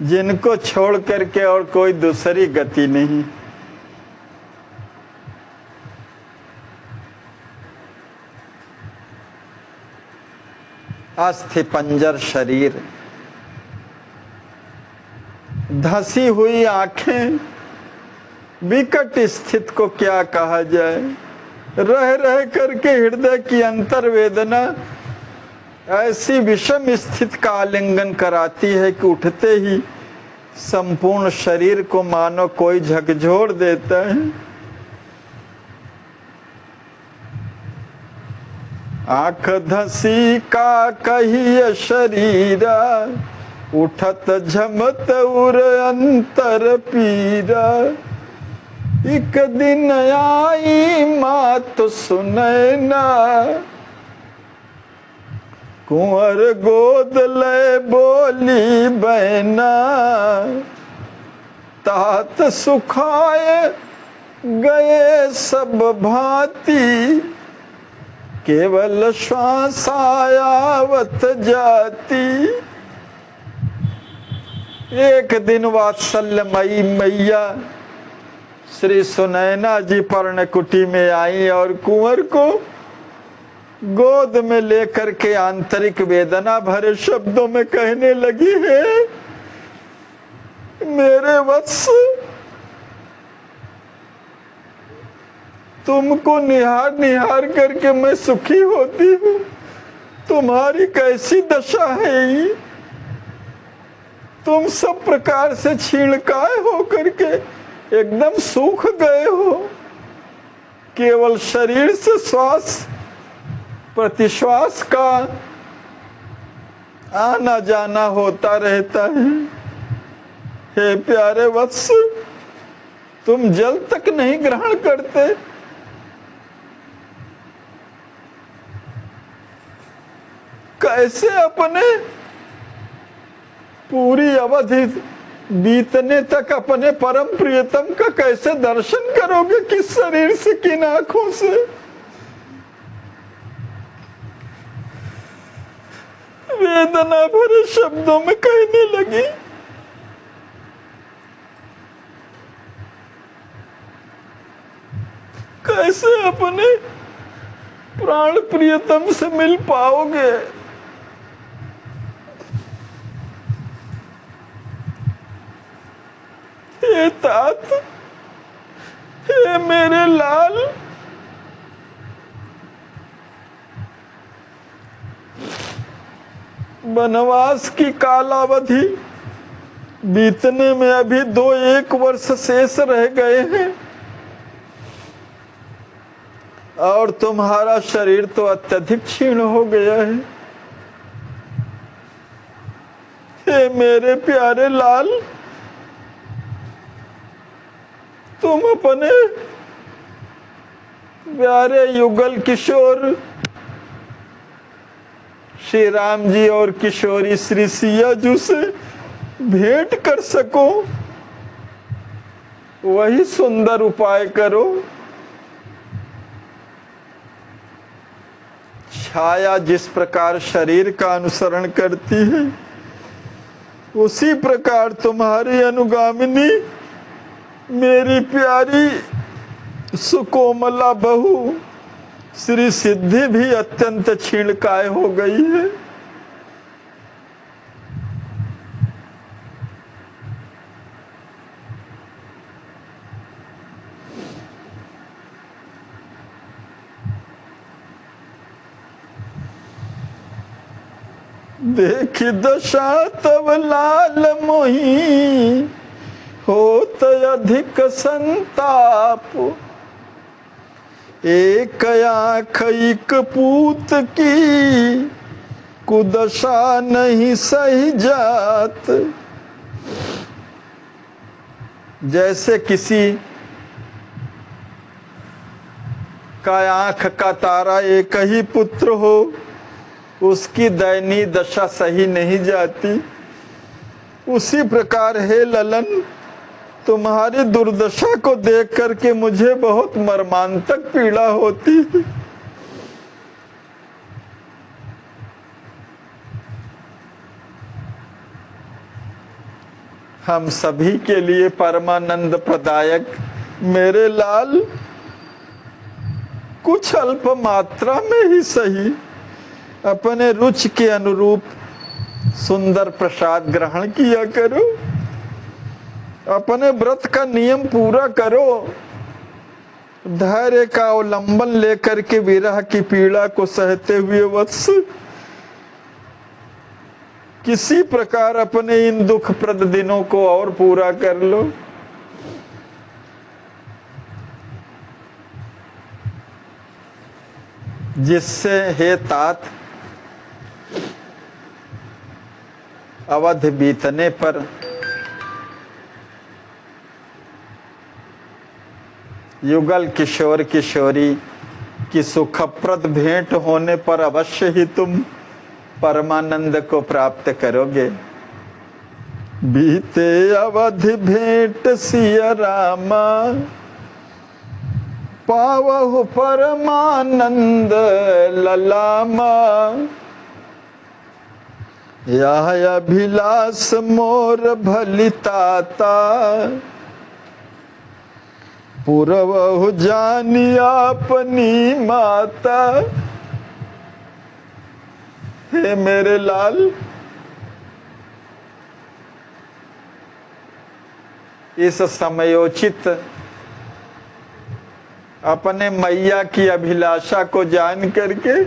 जिनको छोड़ करके और कोई दूसरी गति नहीं। अस्थि पंजर शरीर, धंसी हुई आंखें, विकट स्थिति को क्या कहा जाए। रह रह करके हृदय की अंतर वेदना ऐसी विषम स्थिति का आलिंगन कराती है कि उठते ही संपूर्ण शरीर को मानो कोई झकझोर देता है। आंख धसी का कहिए शरीरा, उठत झमत उर अंतर पीरा। एक दिन आई मात सुनैना, कुंवर गोद ले बोली बहना। तात सुखाए गए सब भांति, केवल श्वास आवत जाती। एक दिन वात्सल्यमयी मैया श्री सुनैना जी पर्णकुटी में आई और कुंवर को गोद में लेकर के आंतरिक वेदना भरे शब्दों में कहने लगी है, मेरे वत्स, तुमको निहार निहार करके मैं सुखी होती हूँ। तुम्हारी कैसी दशा है ये? तुम सब प्रकार से छीणकाए हो करके एकदम सूख गए हो। केवल शरीर से श्वास प्रतिश्वास का आना जाना होता रहता है। हे प्यारे वत्स, तुम जल तक नहीं ग्रहण करते। कैसे अपने पूरी अवधि बीतने तक अपने परम प्रियतम का कैसे दर्शन करोगे? किस शरीर से, किन आंखों से? वेदना भरे शब्दों में कहने लगी। कैसे अपने प्राण प्रियतम से मिल पाओगे? हे तात, हे मेरे लाल, वनवास की कालावधि बीतने में अभी 2-1 वर्ष शेष रह गए हैं और तुम्हारा शरीर तो अत्यधिक क्षीण हो गया है। हे मेरे प्यारे लाल, तुम अपने प्यारे युगल किशोर श्री राम जी और किशोरी श्री सिया जी से भेंट कर सको, वही सुंदर उपाय करो। छाया जिस प्रकार शरीर का अनुसरण करती है, उसी प्रकार तुम्हारी अनुगामिनी मेरी प्यारी सुकोमला बहू श्री सिद्धि भी अत्यंत क्षीणकाय हो गई है। देख दशा तब लाल मोही, होत अधिक संताप। एक आँख एक पूत की, कुदशा नहीं सही जात। जैसे किसी का आँख का तारा एक ही पुत्र हो, उसकी दयनीय दशा सही नहीं जाती। उसी प्रकार हे ललन, तुम्हारी दुर्दशा को देख करके मुझे बहुत मर्मांतक पीड़ा होती है। हम सभी के लिए परमानंद प्रदायक मेरे लाल कुछ अल्प मात्रा में ही सही अपने रुचि के अनुरूप सुंदर प्रसाद ग्रहण किया करो। अपने व्रत का नियम पूरा करो। धैर्य का अवलंबन लेकर के विरह की पीड़ा को सहते हुए वत्स किसी प्रकार अपने इन दुखप्रद दिनों को और पूरा कर लो। जिससे हे तात अवध बीतने पर युगल किशोर किशोरी की सुखप्रद भेंट होने पर अवश्य ही तुम परमानंद को प्राप्त करोगे। बीते अवध भेंट सिया रामा पावहु परमानंद ललामा। यह अभिलाष मोर भलिताता पूर्वहु जानी अपनी माता। हे मेरे लाल, इस समयोचित अपने मैया की अभिलाषा को जान करके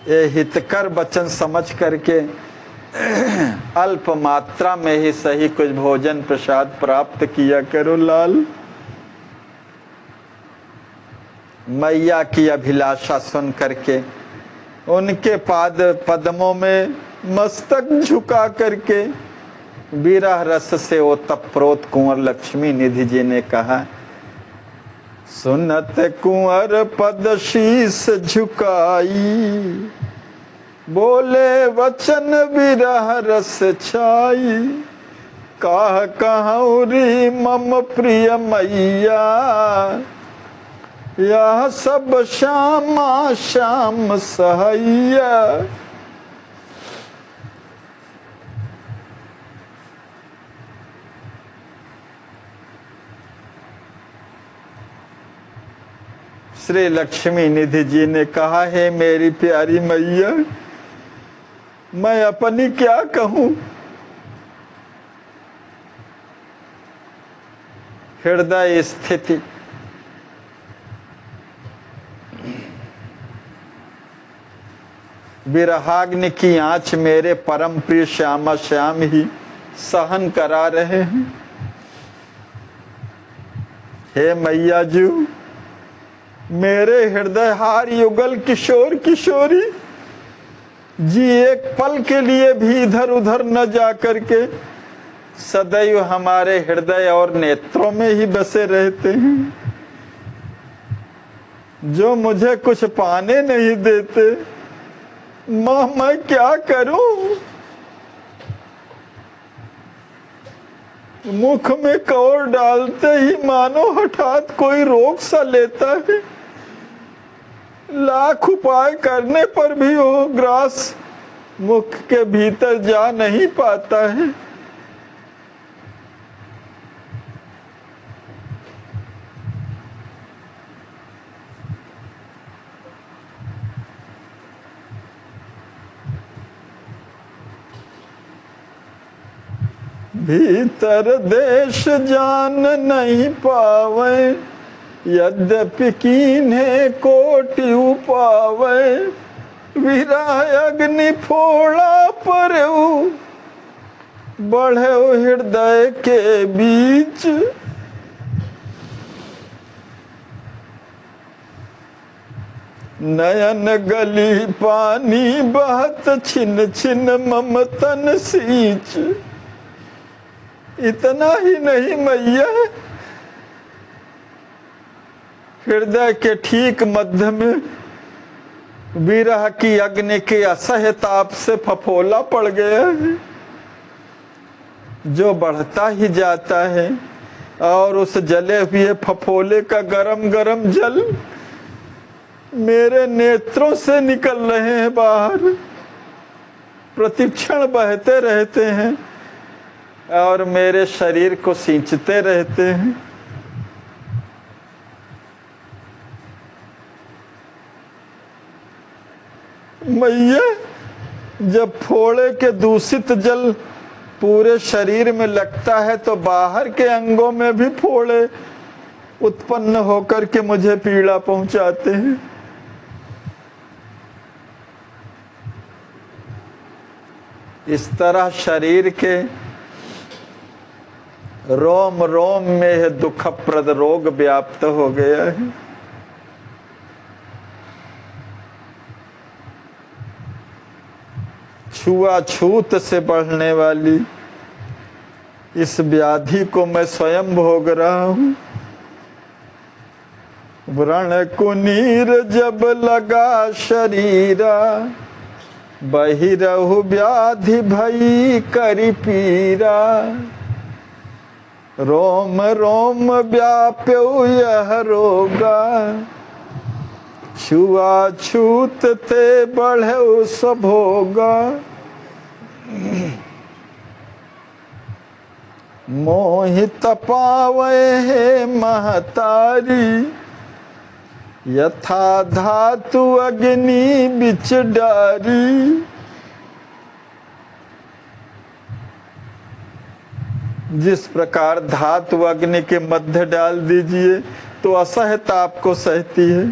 ये हितकर वचन समझ करके अल्प मात्रा में ही सही कुछ भोजन प्रसाद प्राप्त किया करो लाल। मैया की अभिलाषा सुन करके उनके पाद पद्मों में मस्तक झुका करके विरह रस से ओतप्रोत कुंवर लक्ष्मी निधि जी ने कहा, सुनत कुंवर पद शीस झुकाई बोले वचन विरह रस छाई। काह कहूरी मम प्रिय मैया यह सब श्यामा श्याम सहैया। श्री लक्ष्मी निधि जी ने कहा, है मेरी प्यारी मैया मैं अपनी क्या कहूं। हृदय स्थिति विरहाग्नि की आंच मेरे परम प्रिय श्यामा श्याम ही सहन करा रहे हैं। हे मैया जी, मेरे हृदय हार युगल किशोर किशोरी जी एक पल के लिए भी इधर उधर न जा करके सदैव हमारे हृदय और नेत्रों में ही बसे रहते हैं। जो मुझे कुछ पाने नहीं देते, मां मैं क्या करूं। मुख में कौर डालते ही मानो हठात कोई रोक सा लेता है। लाख उपाय करने पर भी वो ग्रास मुख के भीतर जा नहीं पाता है। भीतर देश जान नहीं पावे यद्यपि कीन्हे कोटि उपावे। विरह अग्नि फोड़ा परऊ बढ़े हृदय के बीच। नयन गली पानी बहत छिन छिन मम तन सींच। इतना ही नहीं मैया, हृदय के ठीक मध्य में विरह की अग्नि के असह्य ताप से फफोला पड़ गया है, जो बढ़ता ही जाता है। और उस जले हुए फफोले का गरम गरम जल मेरे नेत्रों से निकल रहे हैं बाहर, प्रतिक्षण बहते रहते हैं और मेरे शरीर को सींचते रहते हैं। मैया, जब फोड़े के दूषित जल पूरे शरीर में लगता है तो बाहर के अंगों में भी फोड़े उत्पन्न होकर के मुझे पीड़ा पहुंचाते हैं। इस तरह शरीर के रोम रोम में यह दुखप्रद रोग व्याप्त हो गया है। छुआछूत से बढ़ने वाली इस व्याधि को मैं स्वयं भोग रहा हूं। व्रण कुनीर जब लगा शरीरा, बहिरहु व्याधि भई करि पीरा। रोम रोम व्याप्यो यह रोगा, छुआछूत ते बढ़े स्वभोगा। मोहित पावे है महतारी, यथा धातु अग्नि बिच डारी। जिस प्रकार धातु अग्नि के मध्य डाल दीजिए तो असह्य ताप को सहती है,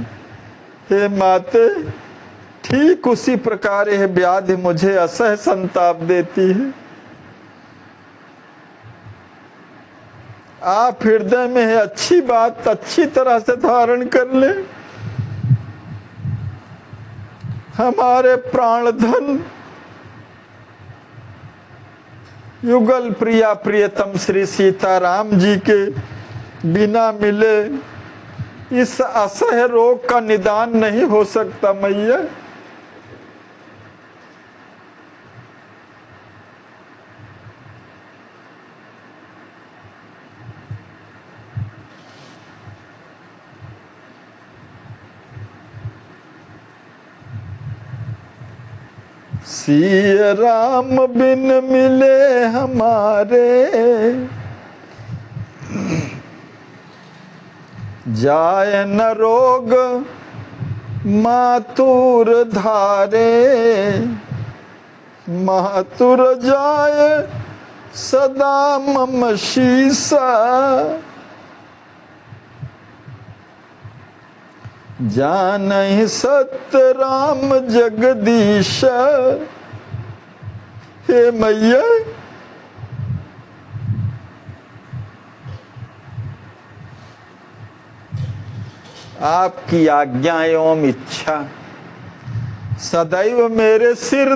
हे माते, ठीक उसी प्रकार यह व्याधि मुझे असह्य संताप देती है। आप हृदय में है अच्छी बात अच्छी तरह से धारण कर ले। हमारे प्राणधन युगल प्रिया प्रियतम श्री सीताराम जी के बिना मिले इस असह्य रोग का निदान नहीं हो सकता। मैया, सिय राम बिन मिले हमारे, जाय न रोग मातुर धारे। मातुर जाय सदा मम शीसा, जानहि सत्य राम जगदीश। हे मैया, आपकी आज्ञा एवं इच्छा सदैव मेरे सिर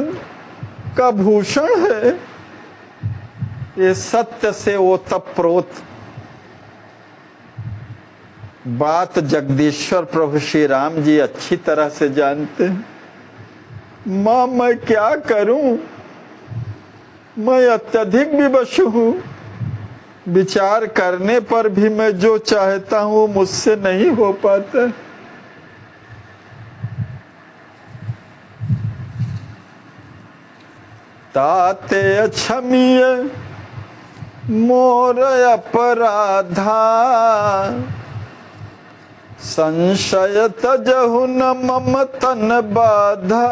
का भूषण है। ये सत्य से ओतप्रोत बात जगदीश्वर प्रभु श्री राम जी अच्छी तरह से जानते हैं। मां, मैं क्या करूं? मैं अत्यधिक विवश हूं। विचार करने पर भी मैं जो चाहता हूं मुझसे नहीं हो पाता। ताते अक्षमीय मोर अपराधा, संशय तजहु न मम तन बाधा।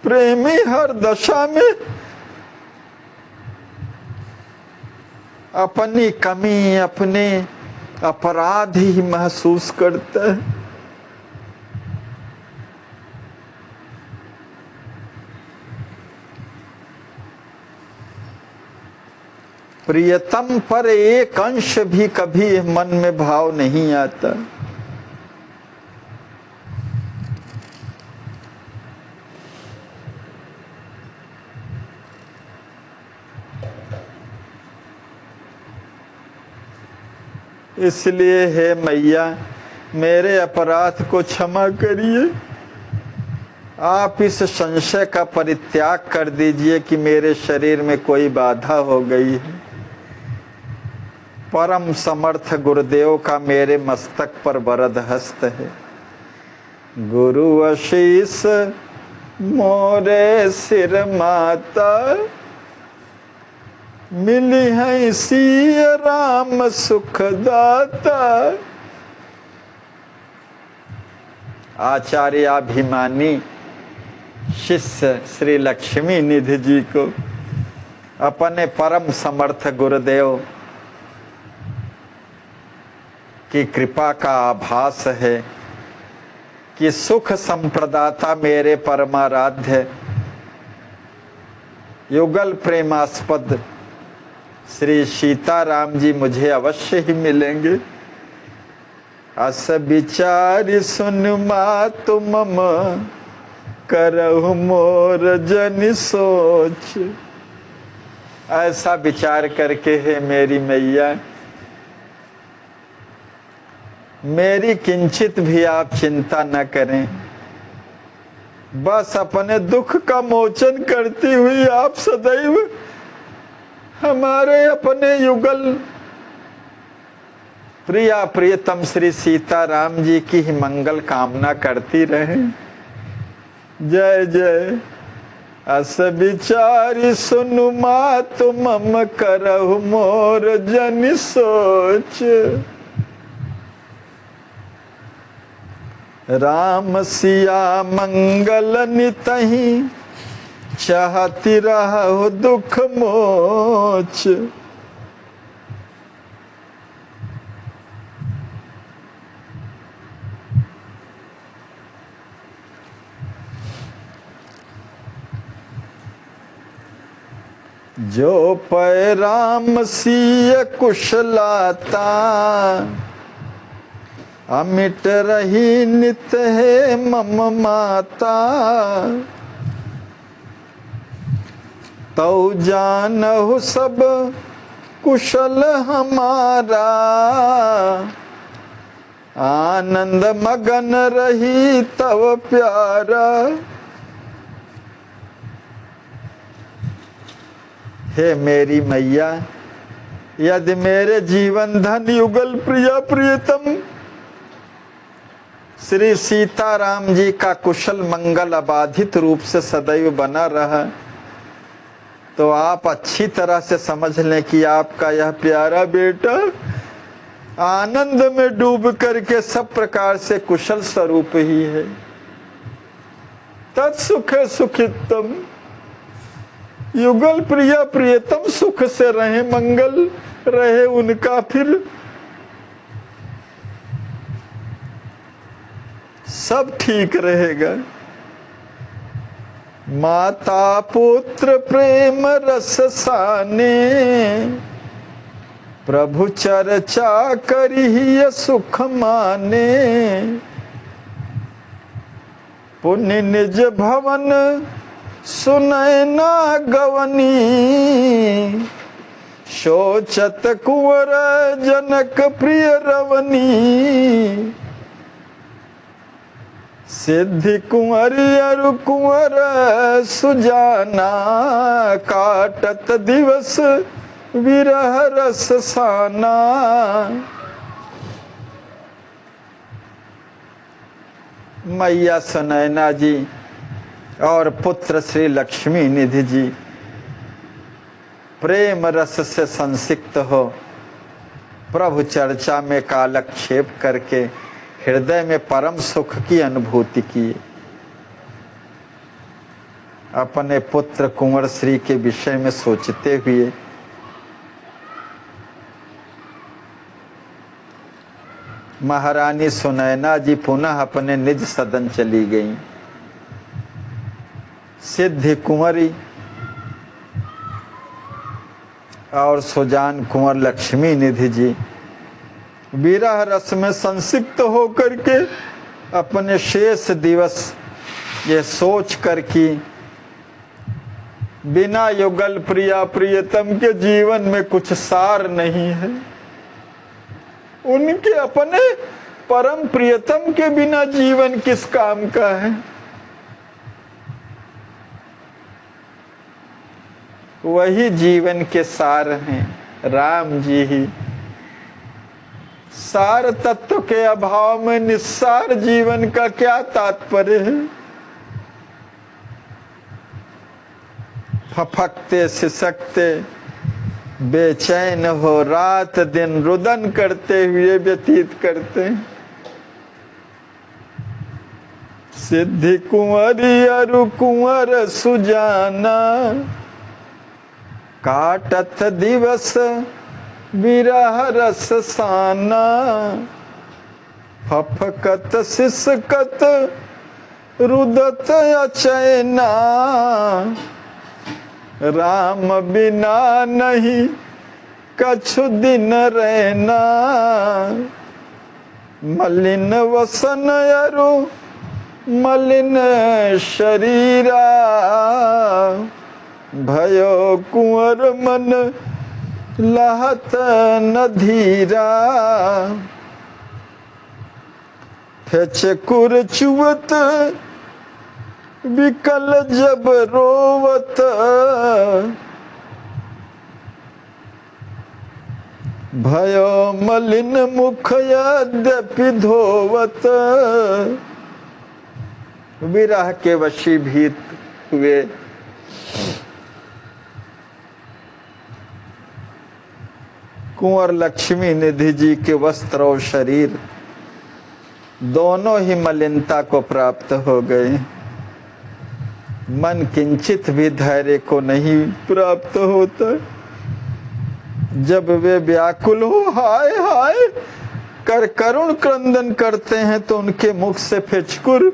प्रेमी हर दशा में अपनी कमी अपने अपराध ही महसूस करता है। प्रियतम पर एक अंश भी कभी मन में भाव नहीं आता। इसलिए हे मैया, मेरे अपराध को क्षमा करिए। आप इस संशय का परित्याग कर दीजिए कि मेरे शरीर में कोई बाधा हो गई है। परम समर्थ गुरुदेव का मेरे मस्तक पर वरद हस्त है। गुरु आशीष मोरे सिर माता, मिली है सिय राम सुखदाता। आचार्याभिमानी शिष्य श्री लक्ष्मी निधि जी को अपने परम समर्थ गुरुदेव की कृपा का आभास है कि सुख संप्रदाता मेरे परमाराध्य युगल प्रेमास्पद श्री सीताराम जी मुझे अवश्य ही मिलेंगे। अस विचार सुन मातु मम, करहु मोर जन सोच। ऐसा विचार करके है मेरी मैया, मेरी किंचित भी आप चिंता न करें। बस अपने दुख का मोचन करती हुई आप सदैव हमारे अपने युगल प्रिया प्रियतम श्री सीताराम जी की ही मंगल कामना करती रहे। जय जय। अस विचारी सुनु मातु मम, करहु मोर जन सोच। राम सिया मंगल नितहि, चाहती रहु दुख मोच। जो पै राम सिय कुशलाता, अमिट रही नित है मम माता। तौ जानहु सब कुशल हमारा, आनंद मगन रही तव प्यारा। हे मेरी मैया, यदि मेरे जीवन धन युगल प्रिया प्रियतम श्री सीताराम जी का कुशल मंगल अबाधित रूप से सदैव बना रहा, तो आप अच्छी तरह से समझ लें कि आपका यह प्यारा बेटा आनंद में डूब करके सब प्रकार से कुशल स्वरूप ही है। तत्सुखे सुखितम, युगल प्रिया प्रियतम सुख से रहे, मंगल रहे उनका, फिर सब ठीक रहेगा। माता पुत्र प्रेम रस साने, प्रभु चर्चा करिहि सुख माने। पुण्य निज भवन सुनय ना गवनी, सोचत कुंवर जनक प्रिय रवनी। सिद्धि कुंवरी अरु कुंवर सुजाना, काटत दिवस विरह रस साना। मैया सुनैना जी और पुत्र श्री लक्ष्मी निधि जी प्रेम रस से संसिक्त हो प्रभु चर्चा में कालक्षेप करके हृदय में परम सुख की अनुभूति की। अपने पुत्र कुंवर श्री के विषय में सोचते हुए महारानी सुनैना जी पुनः अपने निज सदन चली गईं। सिद्धि कुंवरी और सुजान कुंवर लक्ष्मी निधि जी विरह रस में संसिक्त होकर के अपने शेष दिवस ये सोच कर कि बिना युगल प्रिया प्रियतम के जीवन में कुछ सार नहीं है, उनके अपने परम प्रियतम के बिना जीवन किस काम का है। वही जीवन के सार हैं, राम जी ही। सार तत्व के अभाव में निस्सार जीवन का क्या तात्पर्य है। फफकते सिसकते बेचैन हो रात दिन रुदन करते हुए व्यतीत करते हैं। सिद्धि कुंवरी अरु कुंवर सुजाना, काटत दिवस विरह रस साना। फफकत सिसकत रुदत अचैना, राम बिना नहीं कछु दिन रहना। मलिन वसन अरु मलिन शरीरा, भयो कुंवर मन लहत न धीरा। फेचकुर चुवत विकल जब रोवत, भयो मलिन मुख यद्यपि धोवत। विरह के वशीभूत हुए कुंवर लक्ष्मी निधि जी के वस्त्र और शरीर दोनों ही मलिनता को प्राप्त हो गए। मन किंचित भी धैर्य को नहीं प्राप्त होता। जब वे व्याकुल हो हाय हाय कर करुण क्रंदन करते हैं तो उनके मुख से फिचकुर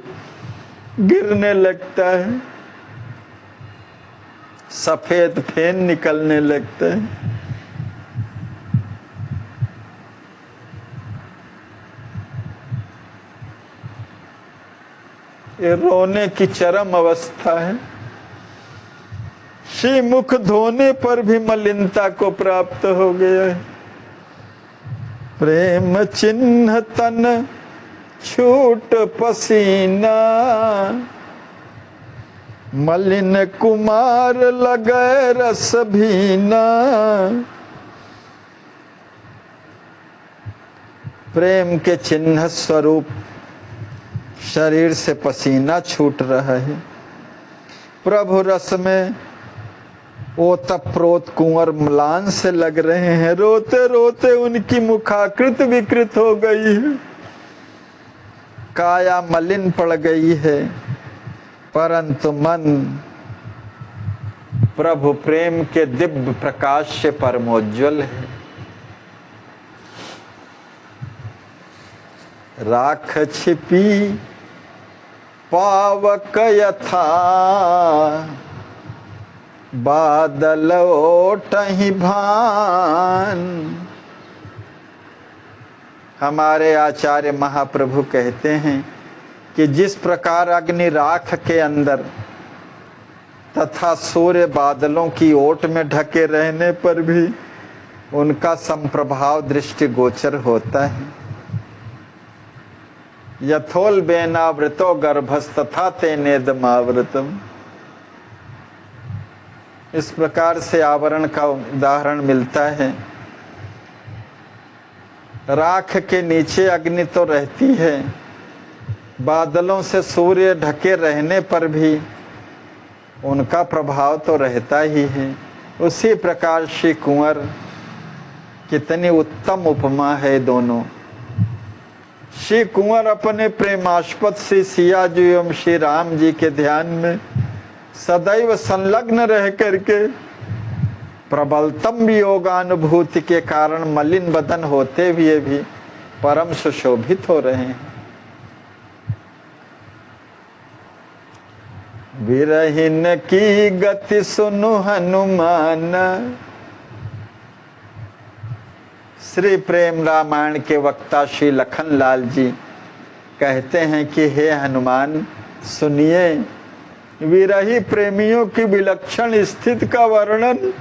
गिरने लगता है, सफेद फेन निकलने लगता है। ये रोने की चरम अवस्था है। श्री मुख धोने पर भी मलिनता को प्राप्त हो गया है। प्रेम चिन्ह तन छूट पसीना, मलिन कुमार लगे रस भीना। प्रेम के चिन्ह स्वरूप शरीर से पसीना छूट रहा है। प्रभु रस में ओतप्रोत कुंवर म्लान से लग रहे हैं। रोते रोते उनकी मुखाकृत विकृत हो गई है, काया मलिन पड़ गई है, परंतु मन प्रभु प्रेम के दिव्य प्रकाश से परमोज्वल है। राख छिपी पावक यथा, बादल ओटहि भान। हमारे आचार्य महाप्रभु कहते हैं कि जिस प्रकार अग्नि राख के अंदर तथा सूर्य बादलों की ओट में ढके रहने पर भी उनका संप्रभाव दृष्टि गोचर होता है। यथोल बेनावृतो गर्भस्तथा तेनेदमावृतम। इस प्रकार से आवरण का उदाहरण मिलता है। राख के नीचे अग्नि तो रहती है, बादलों से सूर्य ढके रहने पर भी उनका प्रभाव तो रहता ही है। उसी प्रकार श्री कुंवर, कितनी उत्तम उपमा है दोनों। श्री कुंवर अपने प्रेमास्पद श्री सिया जी एवं श्री राम जी के ध्यान में सदैव संलग्न रह करके प्रबलतम वियोगानुभूति के कारण मलिन बदन होते हुए भी परम सुशोभित हो रहे हैं। विरहिन की गति सुनु हनुमान। श्री प्रेम रामायण के वक्ता श्री लखनलाल जी कहते हैं कि हे हनुमान सुनिए, विरही प्रेमियों की विलक्षण स्थिति का वर्णन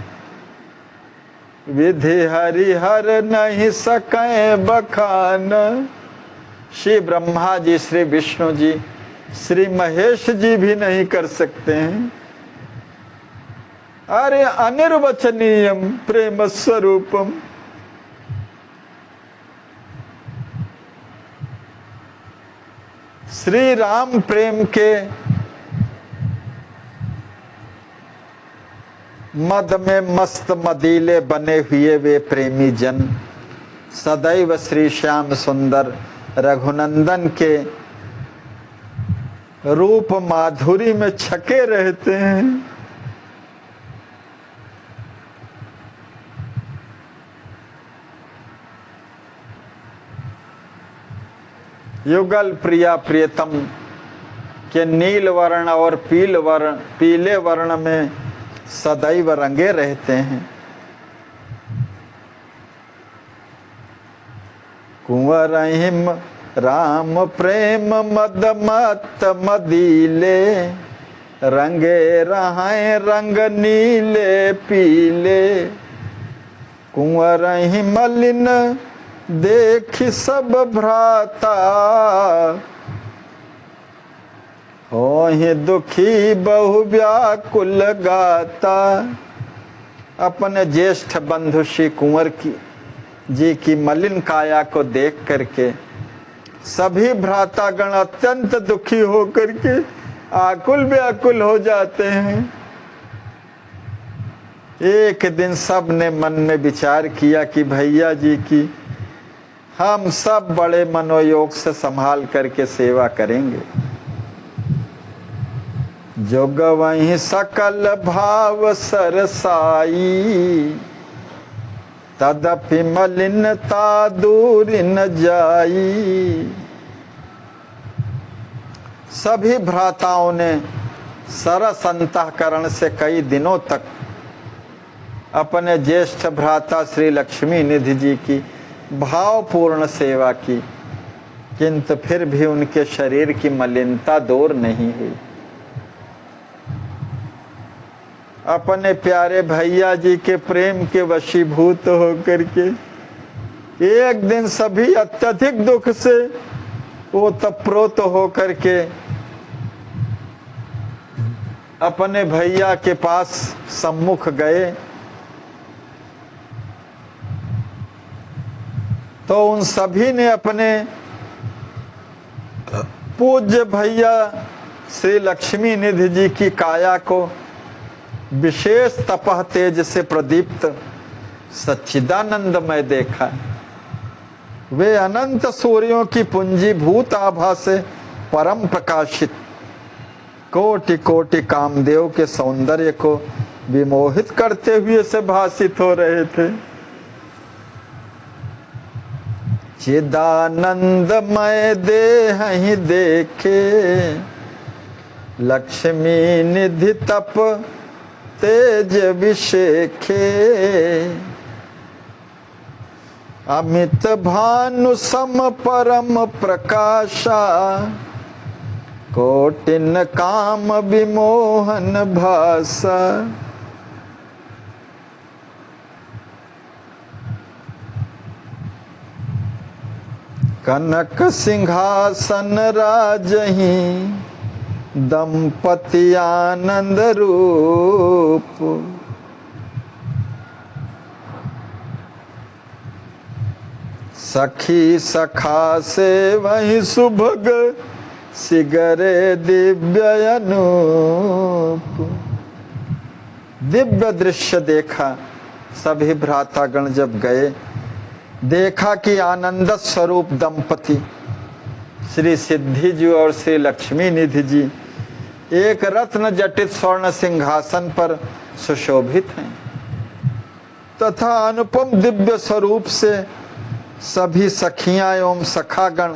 विधि हरिहर नहीं सके बखान। श्री ब्रह्मा जी, श्री विष्णु जी, श्री महेश जी भी नहीं कर सकते हैं। अरे अनिर्वचनीयम प्रेम स्वरूपम, श्री राम प्रेम के मद में मस्त मदीले बने हुए वे प्रेमी जन सदैव श्री श्याम सुंदर रघुनंदन के रूप माधुरी में छके रहते हैं। युगल प्रिया प्रियतम के नील वर्ण और पीले वर्ण में सदैव रंगे रहते हैं। कुंवर हिम राम प्रेम मद मत मदीले, रंगे रहाए रंग नीले पीले। कुंवर हिम मलिन देख सब भ्राता, होहि दुखी बहु व्याकुल गाता। अपने ज्येष्ठ बंधु श्री कुंवर जी की मलिन काया को देख करके सभी भ्रातागण अत्यंत दुखी होकर के आकुल व्याकुल हो जाते हैं। एक दिन सब ने मन में विचार किया कि भैया जी की हम सब बड़े मनोयोग से संभाल करके सेवा करेंगे। जो गवहीं सकल भाव सरसाई, तदपि मलिनता दूर न जाई। सभी भ्राताओं ने सरस अंतःकरण से कई दिनों तक अपने ज्येष्ठ भ्राता श्री लक्ष्मी निधि जी की भावपूर्ण सेवा की, किंतु फिर भी उनके शरीर की मलिनता दूर नहीं हुई। अपने प्यारे भैया जी के प्रेम के वशीभूत होकर के एक दिन सभी अत्यधिक दुख से ओतप्रोत होकर के अपने भैया के पास सम्मुख गए तो उन सभी ने अपने पूज्य भैया श्री लक्ष्मी निधि जी की काया को विशेष तपह तेज से प्रदीप्त सच्चिदानंदमय देखा। वे अनंत सूर्यों की पुंजीभूत आभा से परम प्रकाशित कोटि कोटि कामदेव के सौंदर्य को विमोहित करते हुए से भासित हो रहे थे। चिदानंदमय देह ही देखे, लक्ष्मी निधि तप तेज विशेखे। अमित भानु सम परम प्रकाशा, कोटिन काम विमोहन भासा। कनक सिंहासन राजही, दंपति आनंद रूप। सखी सखा से वही सुभग, सिगरे दिव्य अनूप। दिव्य दृश्य देखा सभी भ्रातागण जब गए, देखा कि आनंद स्वरूप दंपति श्री सिद्धि जी और श्री लक्ष्मी निधि जी एक रत्न जटित स्वर्ण सिंहासन पर सुशोभित हैं तथा अनुपम दिव्य स्वरूप से सभी सखियां एवं सखागण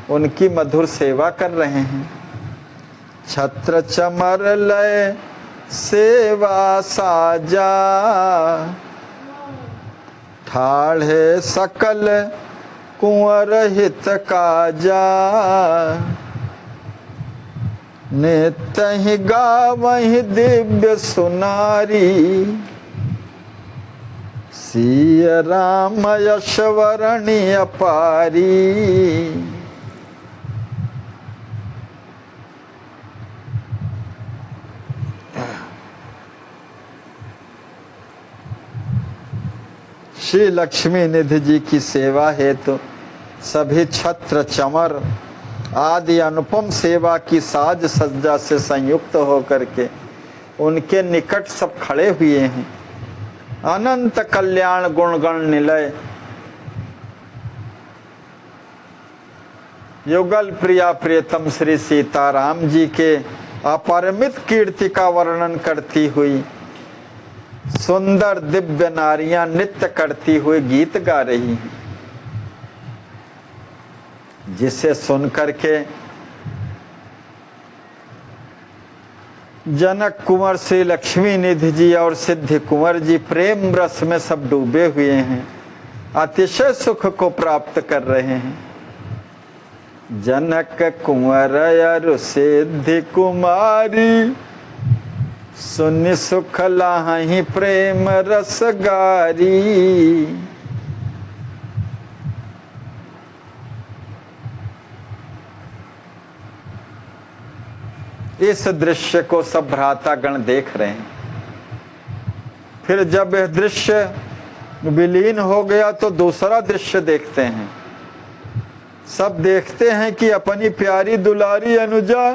उनकी मधुर सेवा कर रहे हैं। छत्र चमर लय सेवा साजा, ठाढ़े सकल कुंवर हित काजा। नित्य ही गावहि दिव्य सुनारी, सिय राम यश वरणी अपारी। श्री लक्ष्मी निधि जी की सेवा हेतु सभी छत्र चमर आदि अनुपम सेवा की साज सज्जा से संयुक्त होकर के उनके निकट सब खड़े हुए हैं। अनंत कल्याण गुणगण निलय युगल प्रिया प्रियतम श्री सीताराम जी के अपरिमित कीर्ति का वर्णन करती हुई सुंदर दिव्य नारियां नृत्य करती हुई गीत गा रही हैं, जिसे सुनकर के जनक कुंवर श्री लक्ष्मी निधि जी और सिद्धि कुंवर जी प्रेम रस में सब डूबे हुए हैं, अतिशय सुख को प्राप्त कर रहे हैं। जनक कुंवर अरु सिद्धि कुमारी सुनि सुख लाहि प्रेम रस गारी। इस दृश्य को सब भ्रातागण देख रहे हैं। फिर जब यह दृश्य विलीन हो गया तो दूसरा दृश्य देखते हैं। सब देखते हैं कि अपनी प्यारी दुलारी अनुजा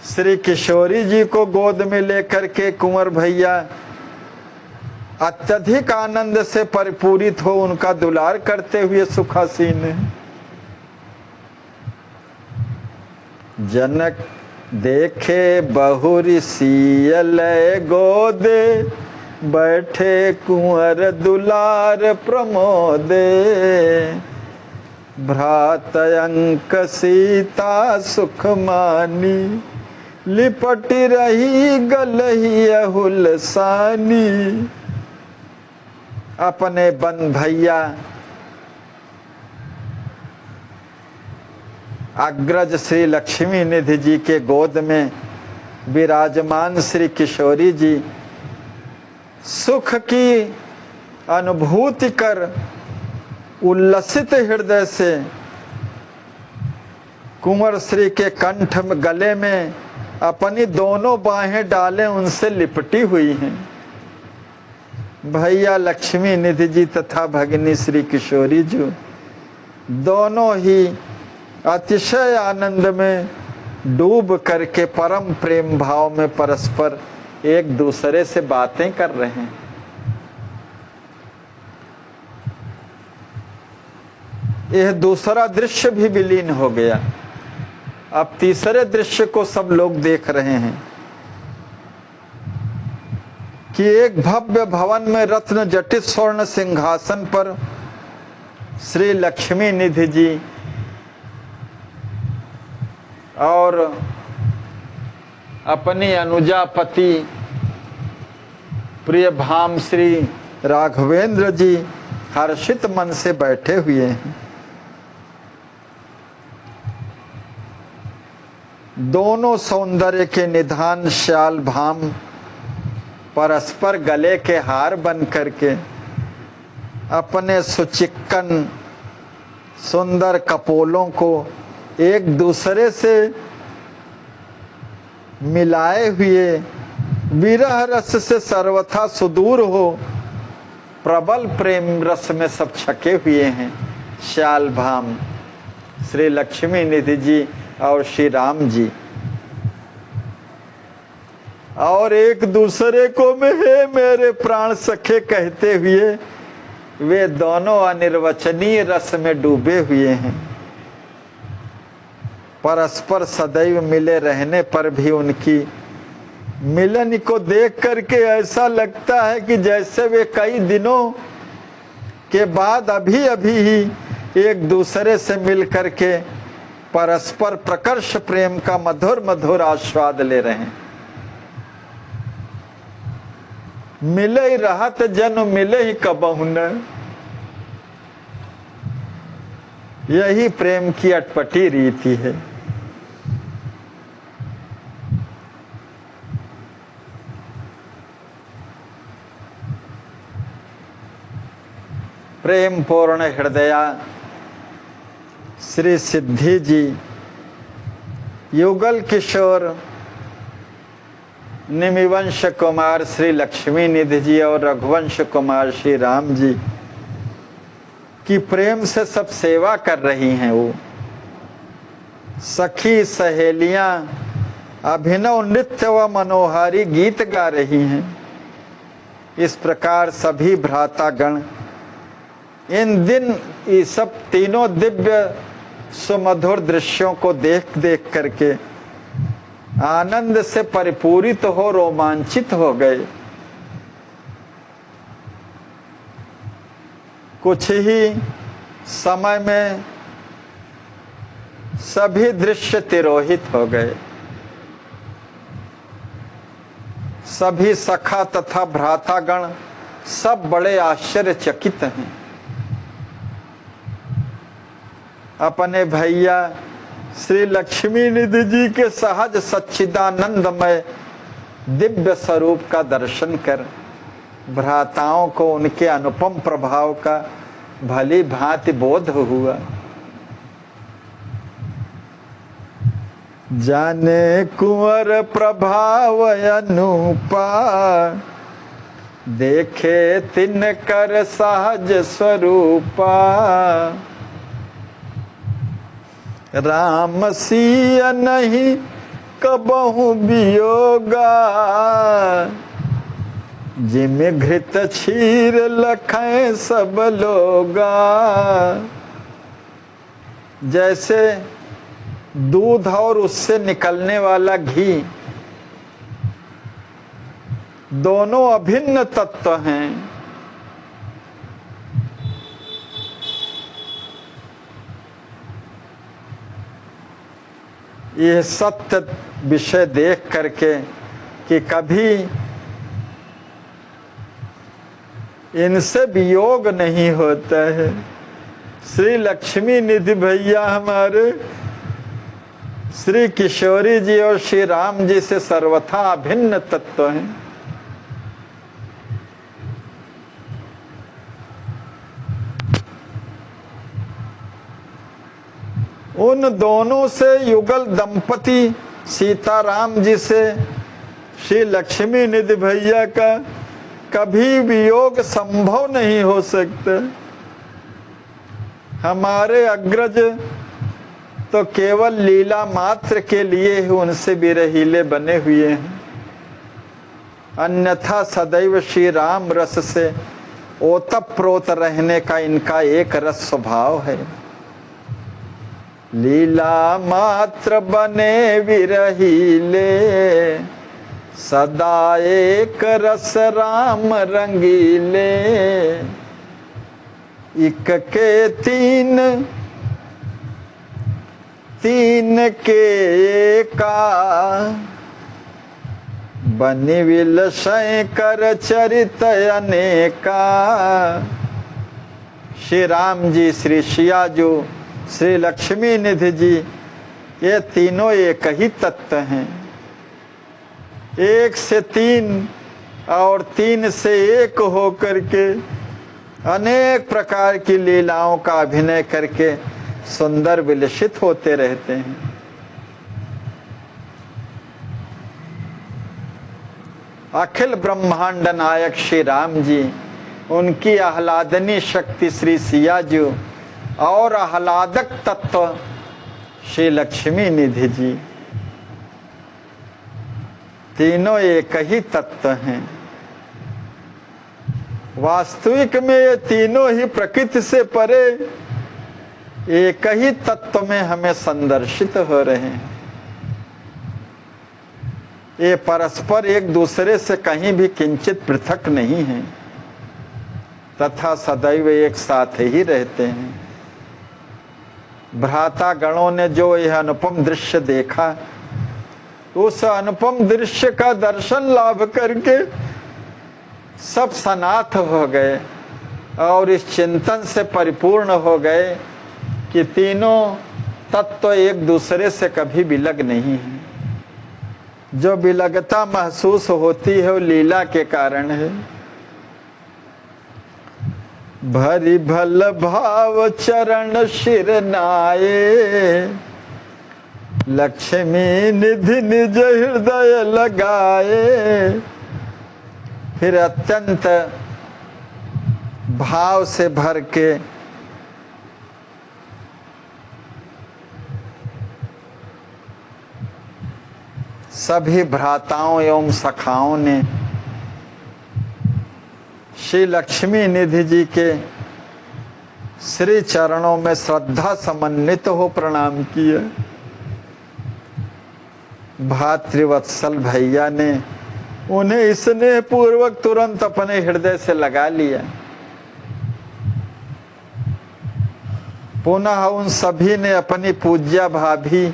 श्री किशोरी जी को गोद में लेकर के कुंवर भैया अत्यधिक आनंद से परिपूरित हो उनका दुलार करते हुए सुखासीन है। जनक देखे बहुरी सियल गोदे बैठे कुंवर दुलार प्रमोदे। भ्रात अंक सीता सुख मानी लिपटी रही गलही हुलसानी। अपने बन भैया अग्रज श्री लक्ष्मी निधि जी के गोद में विराजमान श्री किशोरी जी सुख की अनुभूति कर उल्लसित हृदय से कुंवर श्री के कंठ में गले में अपनी दोनों बाहें डालें उनसे लिपटी हुई हैं। भैया लक्ष्मी निधि जी तथा भगिनी श्री किशोरी जी दोनों ही अतिशय आनंद में डूब करके परम प्रेम भाव में परस्पर एक दूसरे से बातें कर रहे हैं। यह दूसरा दृश्य भी विलीन हो गया। अब तीसरे दृश्य को सब लोग देख रहे हैं कि एक भव्य भवन में रत्न जटित स्वर्ण सिंहासन पर श्री लक्ष्मी निधि जी और अपनी अनुजापति प्रिय भाम श्री राघवेंद्र जी हर्षित मन से बैठे हुए हैं। दोनों सौंदर्य के निधान श्याल भाम परस्पर गले के हार बन करके अपने सुचिक्कन सुंदर कपोलों को एक दूसरे से मिलाए हुए विरह रस से सर्वथा सुदूर हो प्रबल प्रेम रस में सब छके हुए हैं। श्याल भाम श्री लक्ष्मी निधि जी और श्री राम जी और एक दूसरे को में हे मेरे प्राण सखे कहते हुए वे दोनों अनिर्वचनीय रस में डूबे हुए हैं। परस्पर सदैव मिले रहने पर भी उनकी मिलन को देख करके ऐसा लगता है कि जैसे वे कई दिनों के बाद अभी अभी ही एक दूसरे से मिल करके परस्पर प्रकर्ष प्रेम का मधुर मधुर आस्वाद ले रहे हैं। मिले ही रहत जन मिले ही कबहु न, यही प्रेम की अटपटी रीति है। प्रेम पूर्ण हृदया श्री सिद्धि जी युगल किशोर निमिवंश कुमार श्री लक्ष्मी निधि जी और रघुवंश कुमार श्री राम जी की प्रेम से सब सेवा कर रही हैं। वो सखी सहेलियां अभिनव नृत्य व मनोहारी गीत गा रही हैं। इस प्रकार सभी भ्रातागण इन दिन ये सब तीनों दिव्य सुमधुर दृश्यों को देख देख करके आनंद से परिपूरित हो रोमांचित हो गए। कुछ ही समय में सभी दृश्य तिरोहित हो गए। सभी सखा तथा भ्रातागण सब बड़े आश्चर्यचकित हैं। अपने भैया श्री लक्ष्मी निधि जी के सहज सच्चिदानंदमय दिव्य स्वरूप का दर्शन कर भ्राताओं को उनके अनुपम प्रभाव का भली भांति बोध हुआ। जाने कुंवर प्रभाव अनुपा, देखे तिनकर सहज स्वरूपा। राम सिया नहीं कबहु वियोगा, जिमि घृत क्षीर लखें सब लोगा। जैसे दूध और उससे निकलने वाला घी दोनों अभिन्न तत्व हैं। यह सत्य विषय देख करके कि कभी इनसे वियोग नहीं होता है। श्री लक्ष्मी निधि भैया हमारे श्री किशोरी जी और श्री राम जी से सर्वथा अभिन्न तत्व हैं। उन दोनों से युगल दंपति सीताराम जी से श्री लक्ष्मी निधि भैया का कभी वियोग संभव नहीं हो सकता। हमारे अग्रज तो केवल लीला मात्र के लिए ही उनसे विरहीले बने हुए हैं, अन्यथा सदैव श्री राम रस से ओतप्रोत रहने का इनका एक रस स्वभाव है। लीला मात्र बने विरहीले, सदा एक रस राम रंगीले। इक के तीन, तीन के एका, बनि विलसय कर चरित अनेका। श्री राम जी, श्री सियाजू, श्री लक्ष्मी निधि जी, ये तीनों एक ही तत्व हैं। एक से तीन और तीन से एक होकर के अनेक प्रकार की लीलाओं का अभिनय करके सुंदर विलसित होते रहते हैं। अखिल ब्रह्मांड नायक श्री राम जी, उनकी आह्लादनी शक्ति श्री सियाजू और आह्लादक तत्व श्री लक्ष्मी निधि जी, तीनों एक ही तत्व हैं। वास्तविक में ये तीनों ही प्रकृति से परे एक ही तत्व में हमें संदर्शित हो रहे हैं। ये परस्पर एक दूसरे से कहीं भी किंचित पृथक नहीं है, तथा सदैव एक साथ ही रहते हैं। भ्राता गणों ने जो यह अनुपम दृश्य देखा, उस अनुपम दृश्य का दर्शन लाभ करके सब सनाथ हो गए और इस चिंतन से परिपूर्ण हो गए कि तीनों तत्व एक दूसरे से कभी विलग नहीं है। जो विलगता महसूस होती है वो लीला के कारण है। भरी भल भाव चरण शिर नाये, लक्ष्मी निधि निज हृदय लगाए। फिर अत्यंत भाव से भर के सभी भ्राताओं एवं सखाओं ने श्री लक्ष्मी निधि जी के श्री चरणों में श्रद्धा समन्वित हो प्रणाम किया। भातृवत्सल भैया ने उन्हें स्नेह पूर्वक तुरंत अपने हृदय से लगा लिया। पुनः उन सभी ने अपनी पूज्या भाभी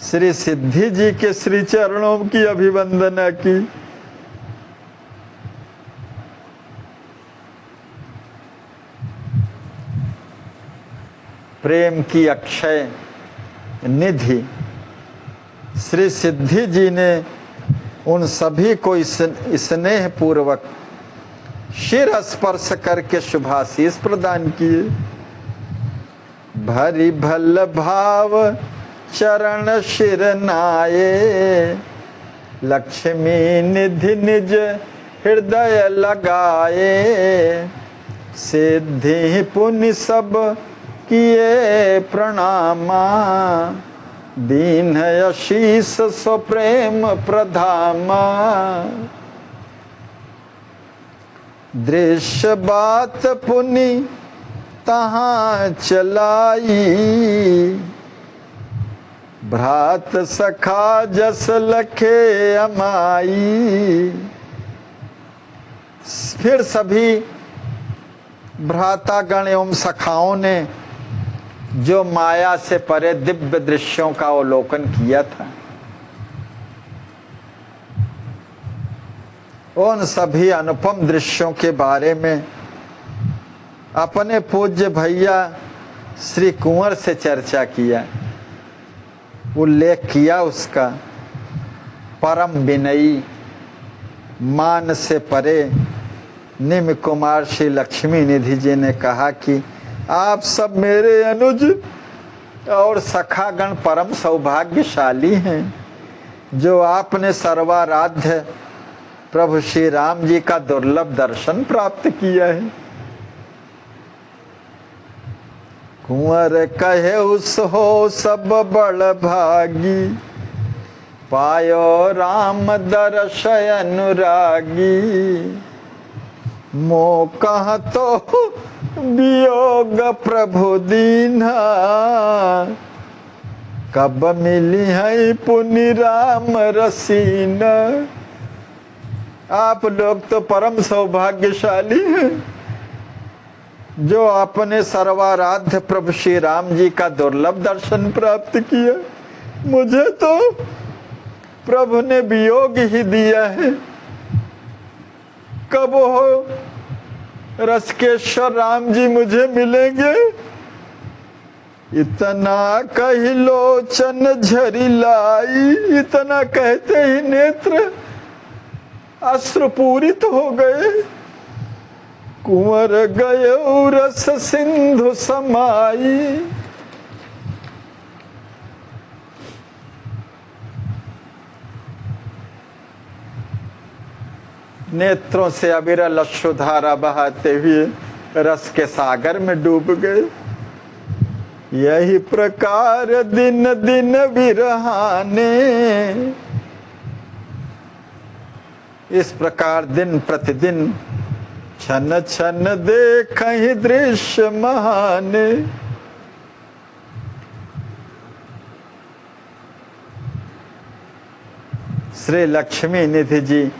श्री सिद्धि जी के श्री चरणों की अभिवंदना की। प्रेम की अक्षय निधि श्री सिद्धि जी ने उन सभी को स्नेह पूर्वक शिर स्पर्श करके शुभाशीष प्रदान किए। भरी भल भाव चरण शिर नाये, लक्ष्मी निधि निज हृदय लगाए। सिद्धि पुण्य सब किए प्रणामा, दीन आशीष सो प्रेम प्रधामा। दृश्य बात पुनि तहाँ चलाई, भ्रात सखा जस लखे अमाई। फिर सभी भ्रातागण एवं सखाओं ने जो माया से परे दिव्य दृश्यों का अवलोकन किया था, उन सभी अनुपम दृश्यों के बारे में अपने पूज्य भैया श्री कुंवर से चर्चा किया, उल्लेख किया उसका। परम विनयी मान से परे निम्न कुमार श्री लक्ष्मी निधि जी ने कहा कि आप सब मेरे अनुज और सखागण परम सौभाग्यशाली हैं, जो आपने सर्वाराध्य प्रभु श्री राम जी का दुर्लभ दर्शन प्राप्त किया है। कुंवर कहे उस हो सब बड़ भागी, पायो राम दर्श अनुरागी। मो कह तो वियोग प्रभु दीन्हा, कब मिली है पुनि राम रसीना। आप लोग तो परम सौभाग्यशाली हैं, जो आपने सर्वाराध्य प्रभु श्री राम जी का दुर्लभ दर्शन प्राप्त किया। मुझे तो प्रभु ने वियोग ही दिया है। कब हो रसकेश्वर राम जी मुझे मिलेंगे। इतना कही लोचन झरी लाई, इतना कहते ही नेत्र अश्रुपूरित हो गए। कुंवर गए रस सिंधु समाई। नेत्रों से अविरल अश्रुधारा बहाते हुए रस के सागर में डूब गए। यही प्रकार दिन दिन विरहाने, इस प्रकार दिन प्रतिदिन छन छन देखहि दृश्य महाने। श्री लक्ष्मी निधि जी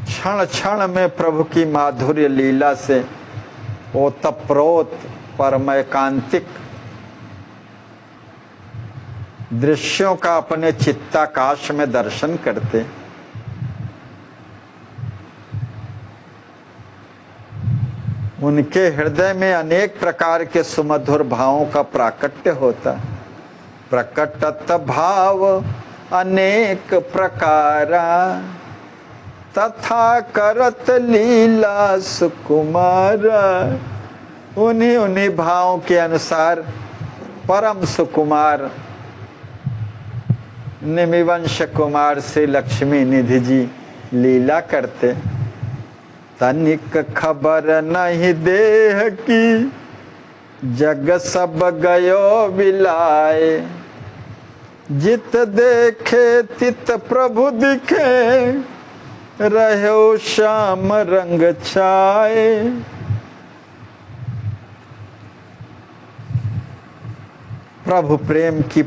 क्षण क्षण में प्रभु की माधुर्य लीला से ओतप्रोत परमैकांतिक दृश्यों का अपने चित्ताकाश में दर्शन करते। उनके हृदय में अनेक प्रकार के सुमधुर भावों का प्राकट्य होता। प्रकटत भाव अनेक प्रकारा, तथा करत लीला सुकुमार। उन्हीं उन्हीं भावों के अनुसार परम सुकुमार निमिवंश कुमार से लक्ष्मी निधि जी लीला करते। तनिक खबर नहीं देह की, जग सब गयो बिलाए। जित देखे तित प्रभु दिखे, रहो श्याम रंग छाए। प्रभु प्रेम की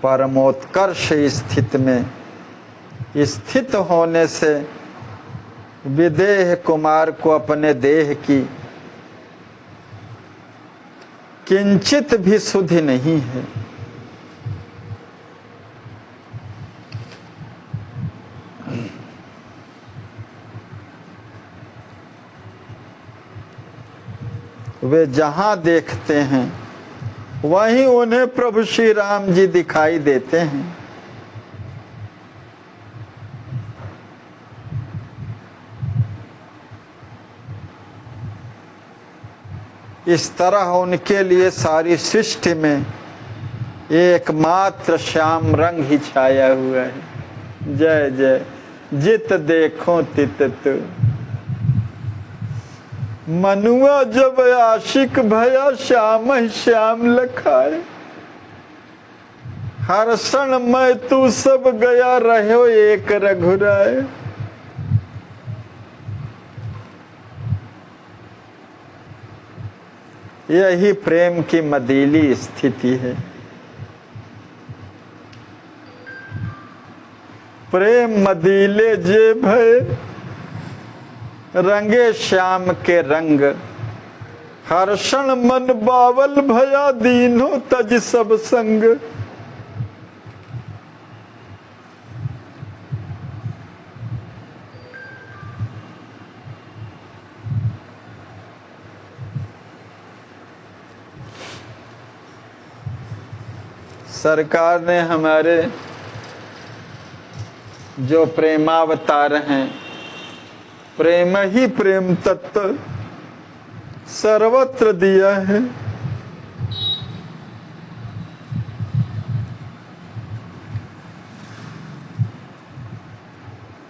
परमोत्कर्ष स्थिति में स्थित होने से विदेह कुमार को अपने देह की किंचित भी सुधि नहीं है। वे जहां देखते हैं वहीं उन्हें प्रभु श्री राम जी दिखाई देते हैं। इस तरह उनके लिए सारी सृष्टि में एकमात्र श्याम रंग ही छाया हुआ है। जय जय जित देखो तित तू। मनुआ जब आशिक भया, श्याम ही श्याम लखाए। हर क्षण मैं तू सब गया, रहो एक रघुराए। यही प्रेम की मदीली स्थिति है। प्रेम मदीले जे भय, रंगे श्याम के रंग। हर क्षण मन बावल भया, दीनो तज सब संग। सरकार ने हमारे जो प्रेमावतार हैं, प्रेम ही प्रेम तत्व सर्वत्र दिया है।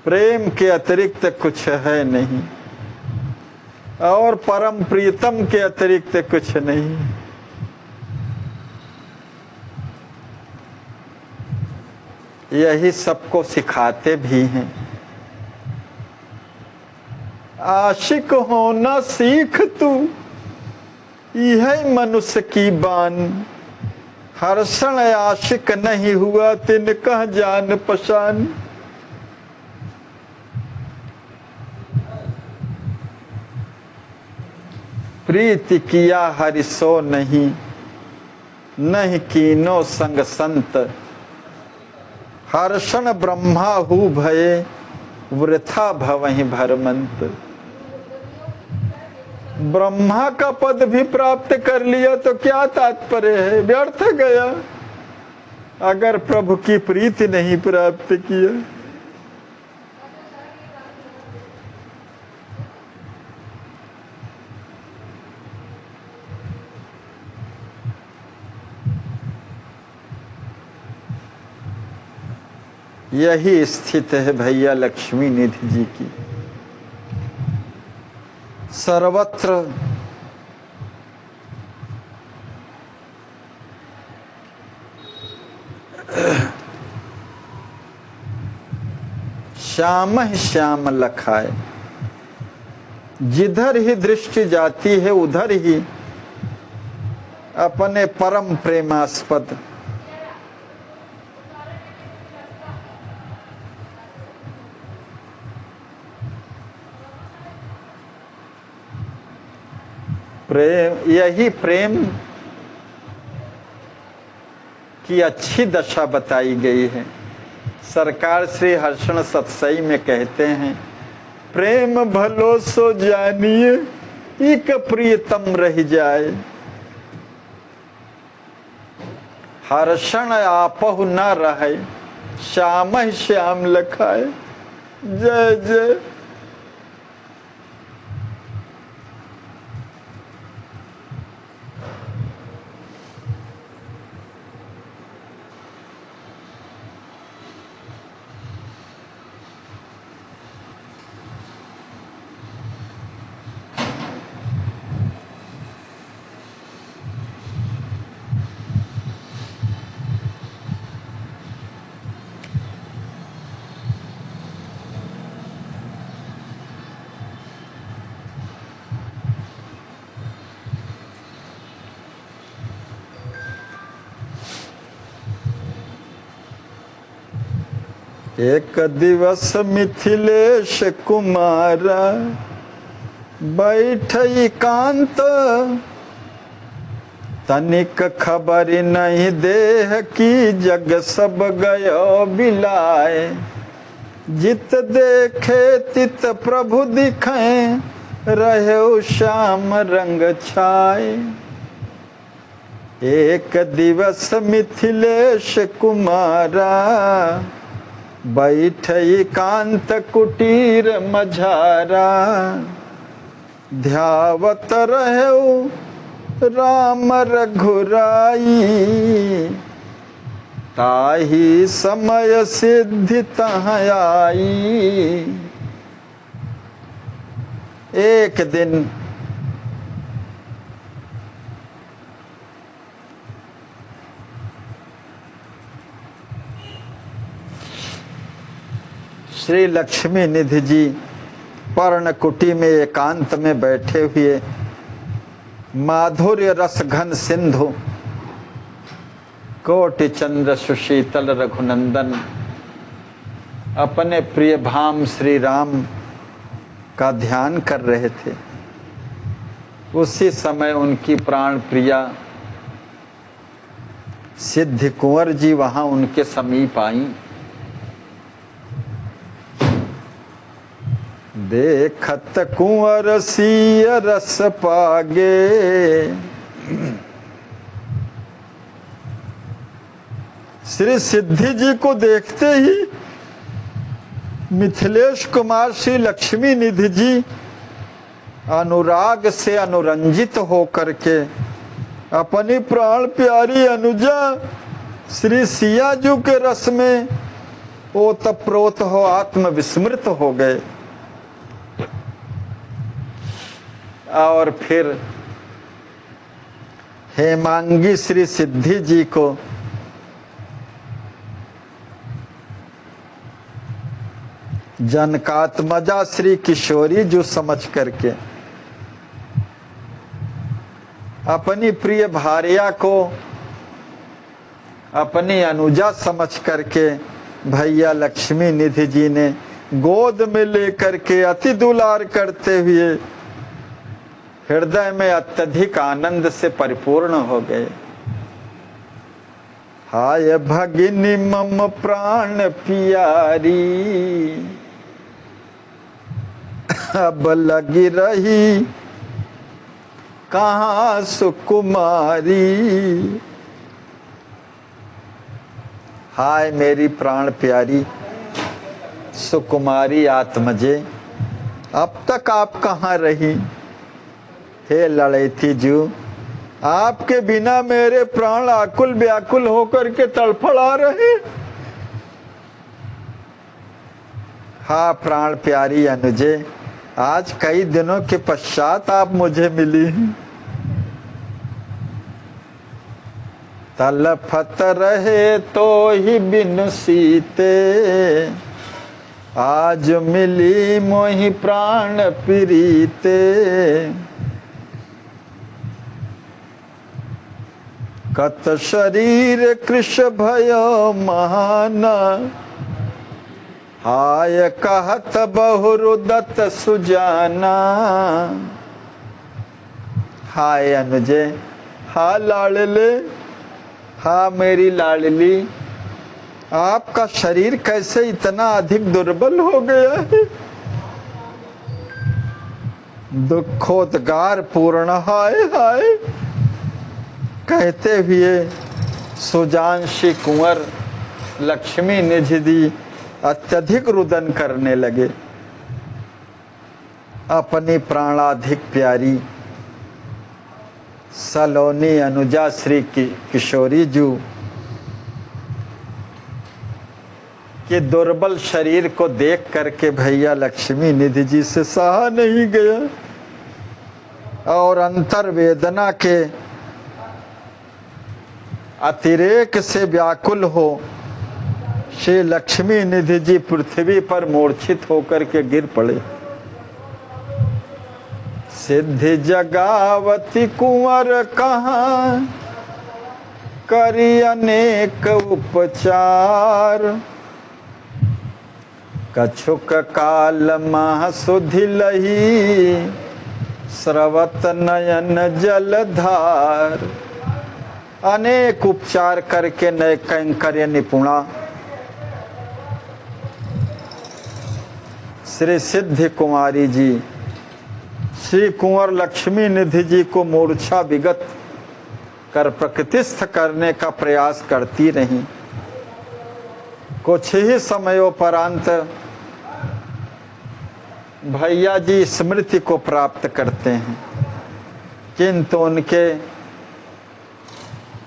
प्रेम के अतिरिक्त कुछ है नहीं और परम प्रीतम के अतिरिक्त कुछ नहीं। यही सबको सिखाते भी हैं। आशिक होना सीख तू, यह मनुष्य की बान। हर क्षण आशिक नहीं हुआ, तिनका जान पहचान। प्रीति किया हरि सो नहीं, नहीं कीनो संग संत। हर क्षण ब्रह्मा हु भये, वृथा भवहि भरमंत। ब्रह्मा का पद भी प्राप्त कर लिया तो क्या तात्पर्य है, व्यर्थ गया अगर प्रभु की प्रीति नहीं प्राप्त किया। यही स्थिति है भैया लक्ष्मी निधि जी की। सर्वत्र श्याम ही श्याम लखाए। जिधर ही दृष्टि जाती है उधर ही अपने परम प्रेमास्पद प्रेम, यही प्रेम की अच्छी दशा बताई गई है। सरकार श्री हर्षण सतसई में कहते हैं, प्रेम भलो सो जानिए, एक प्रियतम रह जाए। हर्षण आपहु न रहे, श्याम ही श्याम लखाए। जय जय। एक दिवस मिथिलेश कुमारा बैठ एकांत, तनिक खबर नहीं देह की जग सब गयो बिलाए। जित देखे तित प्रभु दिखें, रहे श्याम रंग छाए। एक दिवस मिथिलेश कुमारा बैठ एकांत कुटीर मझारा। ध्यावत रहे राम रघुराई, ताही समय सिद्धि तहाँ आई। एक दिन श्री लक्ष्मी निधि जी पर्णकुटी में एकांत में बैठे हुए माधुर्य रस घन सिंधु कोटि चंद्र सुशीतल रघुनंदन अपने प्रिय भाम श्री राम का ध्यान कर रहे थे। उसी समय उनकी प्राण प्रिया सिद्ध कुंवर जी वहां उनके समीप आई। देखत कुंवर सिय रस पागे, श्री सिद्धि जी को देखते ही मिथिलेश कुमार श्री लक्ष्मी निधि जी अनुराग से अनुरंजित होकर के अपनी प्राण प्यारी अनुजा श्री सियाजू के रस में ओतप्रोत हो आत्म विस्मृत हो गए। और फिर हेमांगी श्री सिद्धि जी को जनकात्मजा श्री किशोरी जो समझ करके अपनी प्रिय भार्या को अपनी अनुजा समझ करके भैया लक्ष्मी निधि जी ने गोद में लेकर के अति दुलार करते हुए हृदय में अत्यधिक आनंद से परिपूर्ण हो गए। हाय भगिनी मम प्राण प्यारी, अब लगी रही कहाँ सुकुमारी। हाय मेरी प्राण प्यारी सुकुमारी आत्मजे, अब तक आप कहाँ रही। हे लड़ैती जू, आपके बिना मेरे प्राण आकुल व्याकुल होकर के तड़फड़ा रहे। हाँ प्राण प्यारी अनुजे, आज कई दिनों के पश्चात आप मुझे मिली। तलफत रहे तो ही बिन सीते, आज मिली मोहि प्राण प्रीते। कत शरीर कृश भयो महाना, हाय कहत बहुरुदत सुजाना। हाय अनुजे, हा लाडले, हा मेरी लाडली, आपका शरीर कैसे इतना अधिक दुर्बल हो गया है। दुखोद्गार पूर्ण हाय हाय कहते हुए सुजानशी कुंवर लक्ष्मी निधि जी अत्यधिक रुदन करने लगे। अपनी प्राणाधिक प्यारी सलोनी अनुजा श्री किशोरी जू के दुर्बल शरीर को देख करके भैया लक्ष्मी निधि जी से सहा नहीं गया और अंतर वेदना के अतिरेक से व्याकुल हो श्री लक्ष्मी निधि जी पृथ्वी पर मूर्छित होकर के गिर पड़े। सिद्धि जगावती कुंवर कहाँ करी अनेक उपचार, कछुक काल मह सुधि लही स्रवत नयन जलधार। अनेक उपचार करके नए कैंकर्य निपुणा श्री सिद्धि कुमारी जी श्री कुंवर लक्ष्मी निधि जी को मूर्छा विगत कर प्रकृतिस्थ करने का प्रयास करती रहीं। कुछ ही समयोपरांत भैया जी स्मृति को प्राप्त करते हैं, किंतु उनके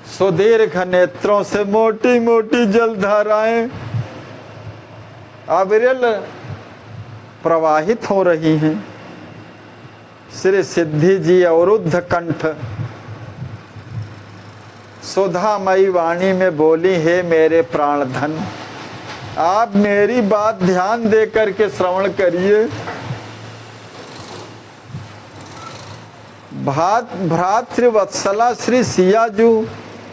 सुदीर्घ नेत्रों से मोटी मोटी जलधाराएं अविरल प्रवाहित हो रही हैं। श्री सिद्धि जी अवरुद्ध कंठ सुधामयी वाणी में बोली, हे मेरे प्राणधन, आप मेरी बात ध्यान दे करके श्रवण करिए। भ्रातृवत्सला श्री सियाजू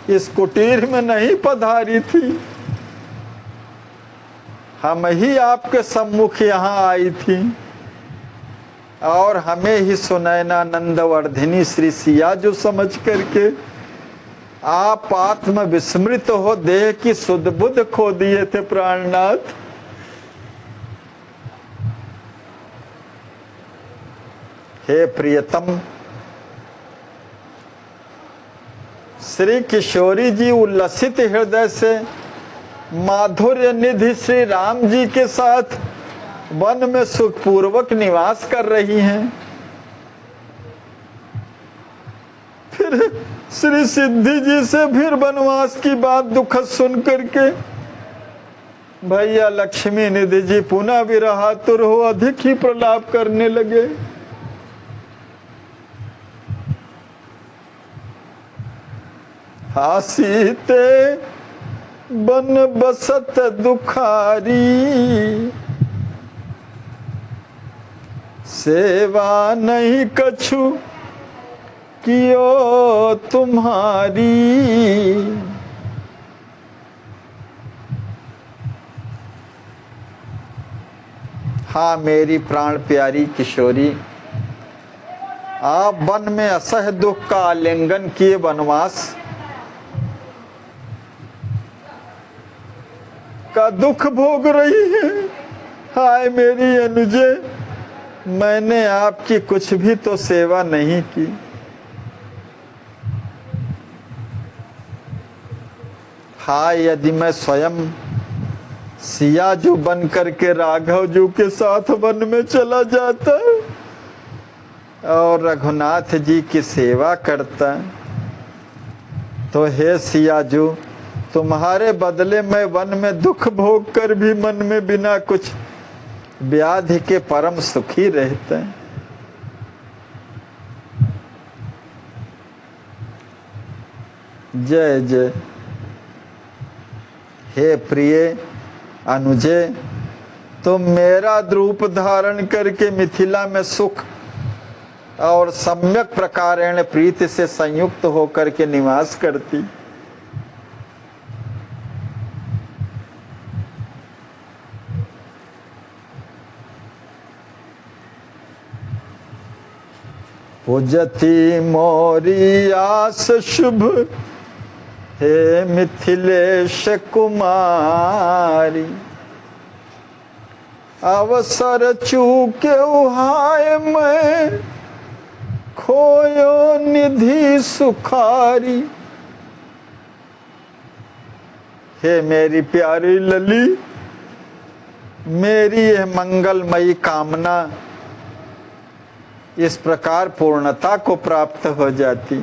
इस कुटीर में नहीं पधारी थी, हम ही आपके सम्मुख यहाँ आई थी और हमें ही सुनैना नंदवर्धिनी श्री सियाजू समझ करके आप आत्म विस्मृत हो देह की सुध बुध खो दिए थे प्राणनाथ। हे प्रियतम, श्री किशोरी जी उल्लसित हृदय से माधुर्य निधि श्री राम जी के साथ वन में सुखपूर्वक निवास कर रही हैं। फिर श्री सिद्धि जी से फिर वनवास की बात दुखद सुन करके भैया लक्ष्मी निधि जी पुनः विरहातुर हो अधिक ही प्रलाप करने लगे। हासीते बन बसत दुखारी, सेवा नहीं कछु कियो तुम्हारी। हाँ मेरी प्राण प्यारी किशोरी, आप वन में असह दुख का आलिंगन किए वनवास का दुख भोग रही है। हाय मेरी अनुजे, मैंने आपकी कुछ भी तो सेवा नहीं की। हाय यदि मैं स्वयं सियाजू बन करके राघव जू के साथ वन में चला जाता और रघुनाथ जी की सेवा करता, तो हे सियाजू, तुम्हारे बदले में वन में दुख भोग कर भी मन में बिना कुछ व्याधि के परम सुखी रहते हैं। जय जय। हे प्रिय अनुजे, तुम मेरा रूप धारण करके मिथिला में सुख और सम्यक प्रकारेण प्रीति से संयुक्त होकर के निवास करती। पूजती मोरी आस शुभ, हे मिथिलेश कुमारी, अवसर चूके हाय मैं खोयो निधि सुखारी। हे मेरी प्यारी लली, मेरी यह मंगलमयी कामना इस प्रकार पूर्णता को प्राप्त हो जाती,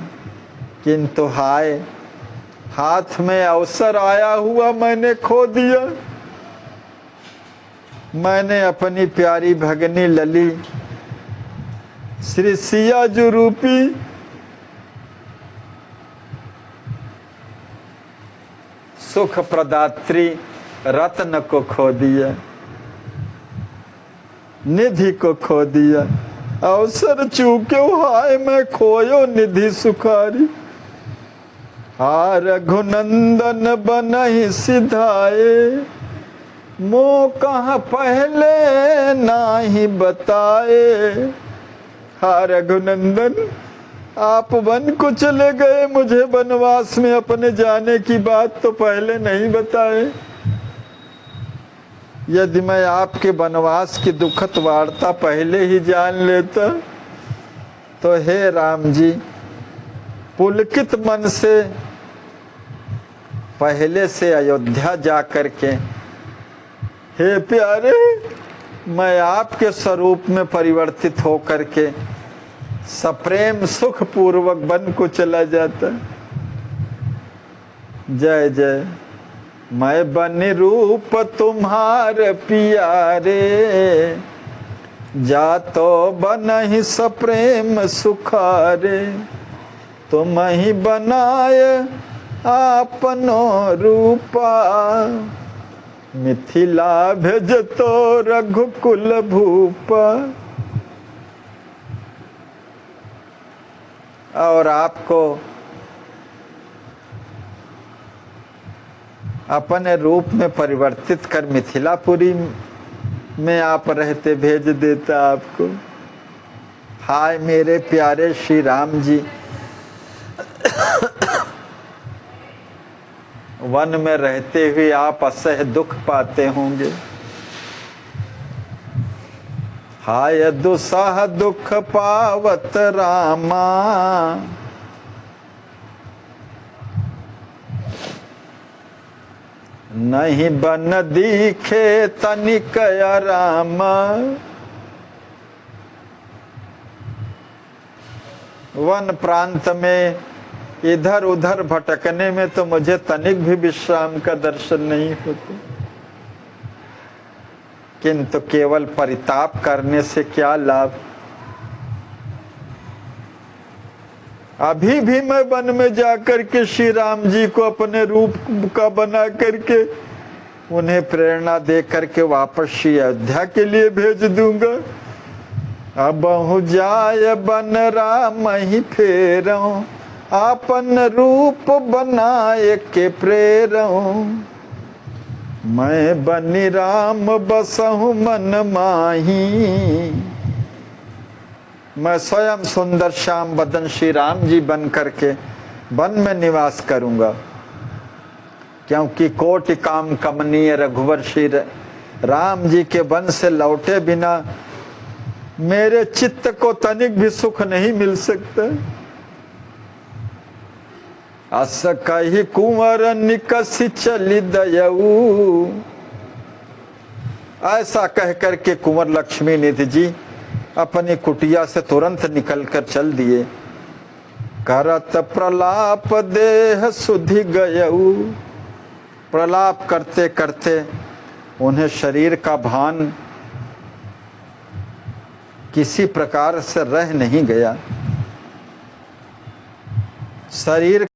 किंतु हाय, हाथ में अवसर आया हुआ मैंने खो दिया। मैंने अपनी प्यारी भगनी लली श्री सियाजू रूपी सुख प्रदात्री रत्न को खो दिया, निधि को खो दिया। अवसर चूक्यो हाय मैं खोयो निधि सुखारी। हा रघुनंदन बनहि सिधाए, मो कहाँ पहले नाही बताए। हा रघुनंदन, आप वन को चले गए, मुझे वनवास में अपने जाने की बात तो पहले नहीं बताए। यदि मैं आपके वनवास की दुखद वार्ता पहले ही जान लेता तो हे राम जी, पुलकित मन से पहले से अयोध्या जा कर के, हे प्यारे, मैं आपके स्वरूप में परिवर्तित होकर के सप्रेम सुख पूर्वक वन को चला जाता। जय जय। मैं बन रूप तुम्हार पियारे, जातो बन ही सप्रेम सुखारे। तुम ही बनाए आपनो रूपा, मिथिला भेजतो रघुकुल भूपा। और आपको अपने रूप में परिवर्तित कर मिथिलापुरी में आप रहते भेज देता आपको। हाय मेरे प्यारे श्री राम जी, वन में रहते हुए आप असह दुख पाते होंगे। हाय दुसह दुख पावत रामा, नहीं बन दिखे तनिक रामा। वन प्रांत में इधर उधर भटकने में तो मुझे तनिक भी विश्राम का दर्शन नहीं होता, किंतु केवल परिताप करने से क्या लाभ। अभी भी मैं वन में जाकर के श्री राम जी को अपने रूप का बना करके उन्हें प्रेरणा दे करके वापस श्री अयोध्या के लिए भेज दूंगा। अब जाय बन राम ही फेरऊं, आपन रूप बनाए के प्रेरऊं। मैं बनी राम बसहु मन माही, मैं स्वयं सुंदर श्याम बदन श्री राम जी बन करके वन में निवास करूंगा, क्योंकि कोटि काम कमनीय रघुवर श्री राम जी के वन से लौटे बिना मेरे चित्त को तनिक भी सुख नहीं मिल सकता। अस कही कुंवर निकसी चली दयऊ, ऐसा कह करके कुंवर लक्ष्मी निधि जी अपनी कुटिया से तुरंत निकलकर चल दिए। करत प्रलाप देह सुधि गयऊ, प्रलाप करते करते उन्हें शरीर का भान किसी प्रकार से रह नहीं गया। शरीर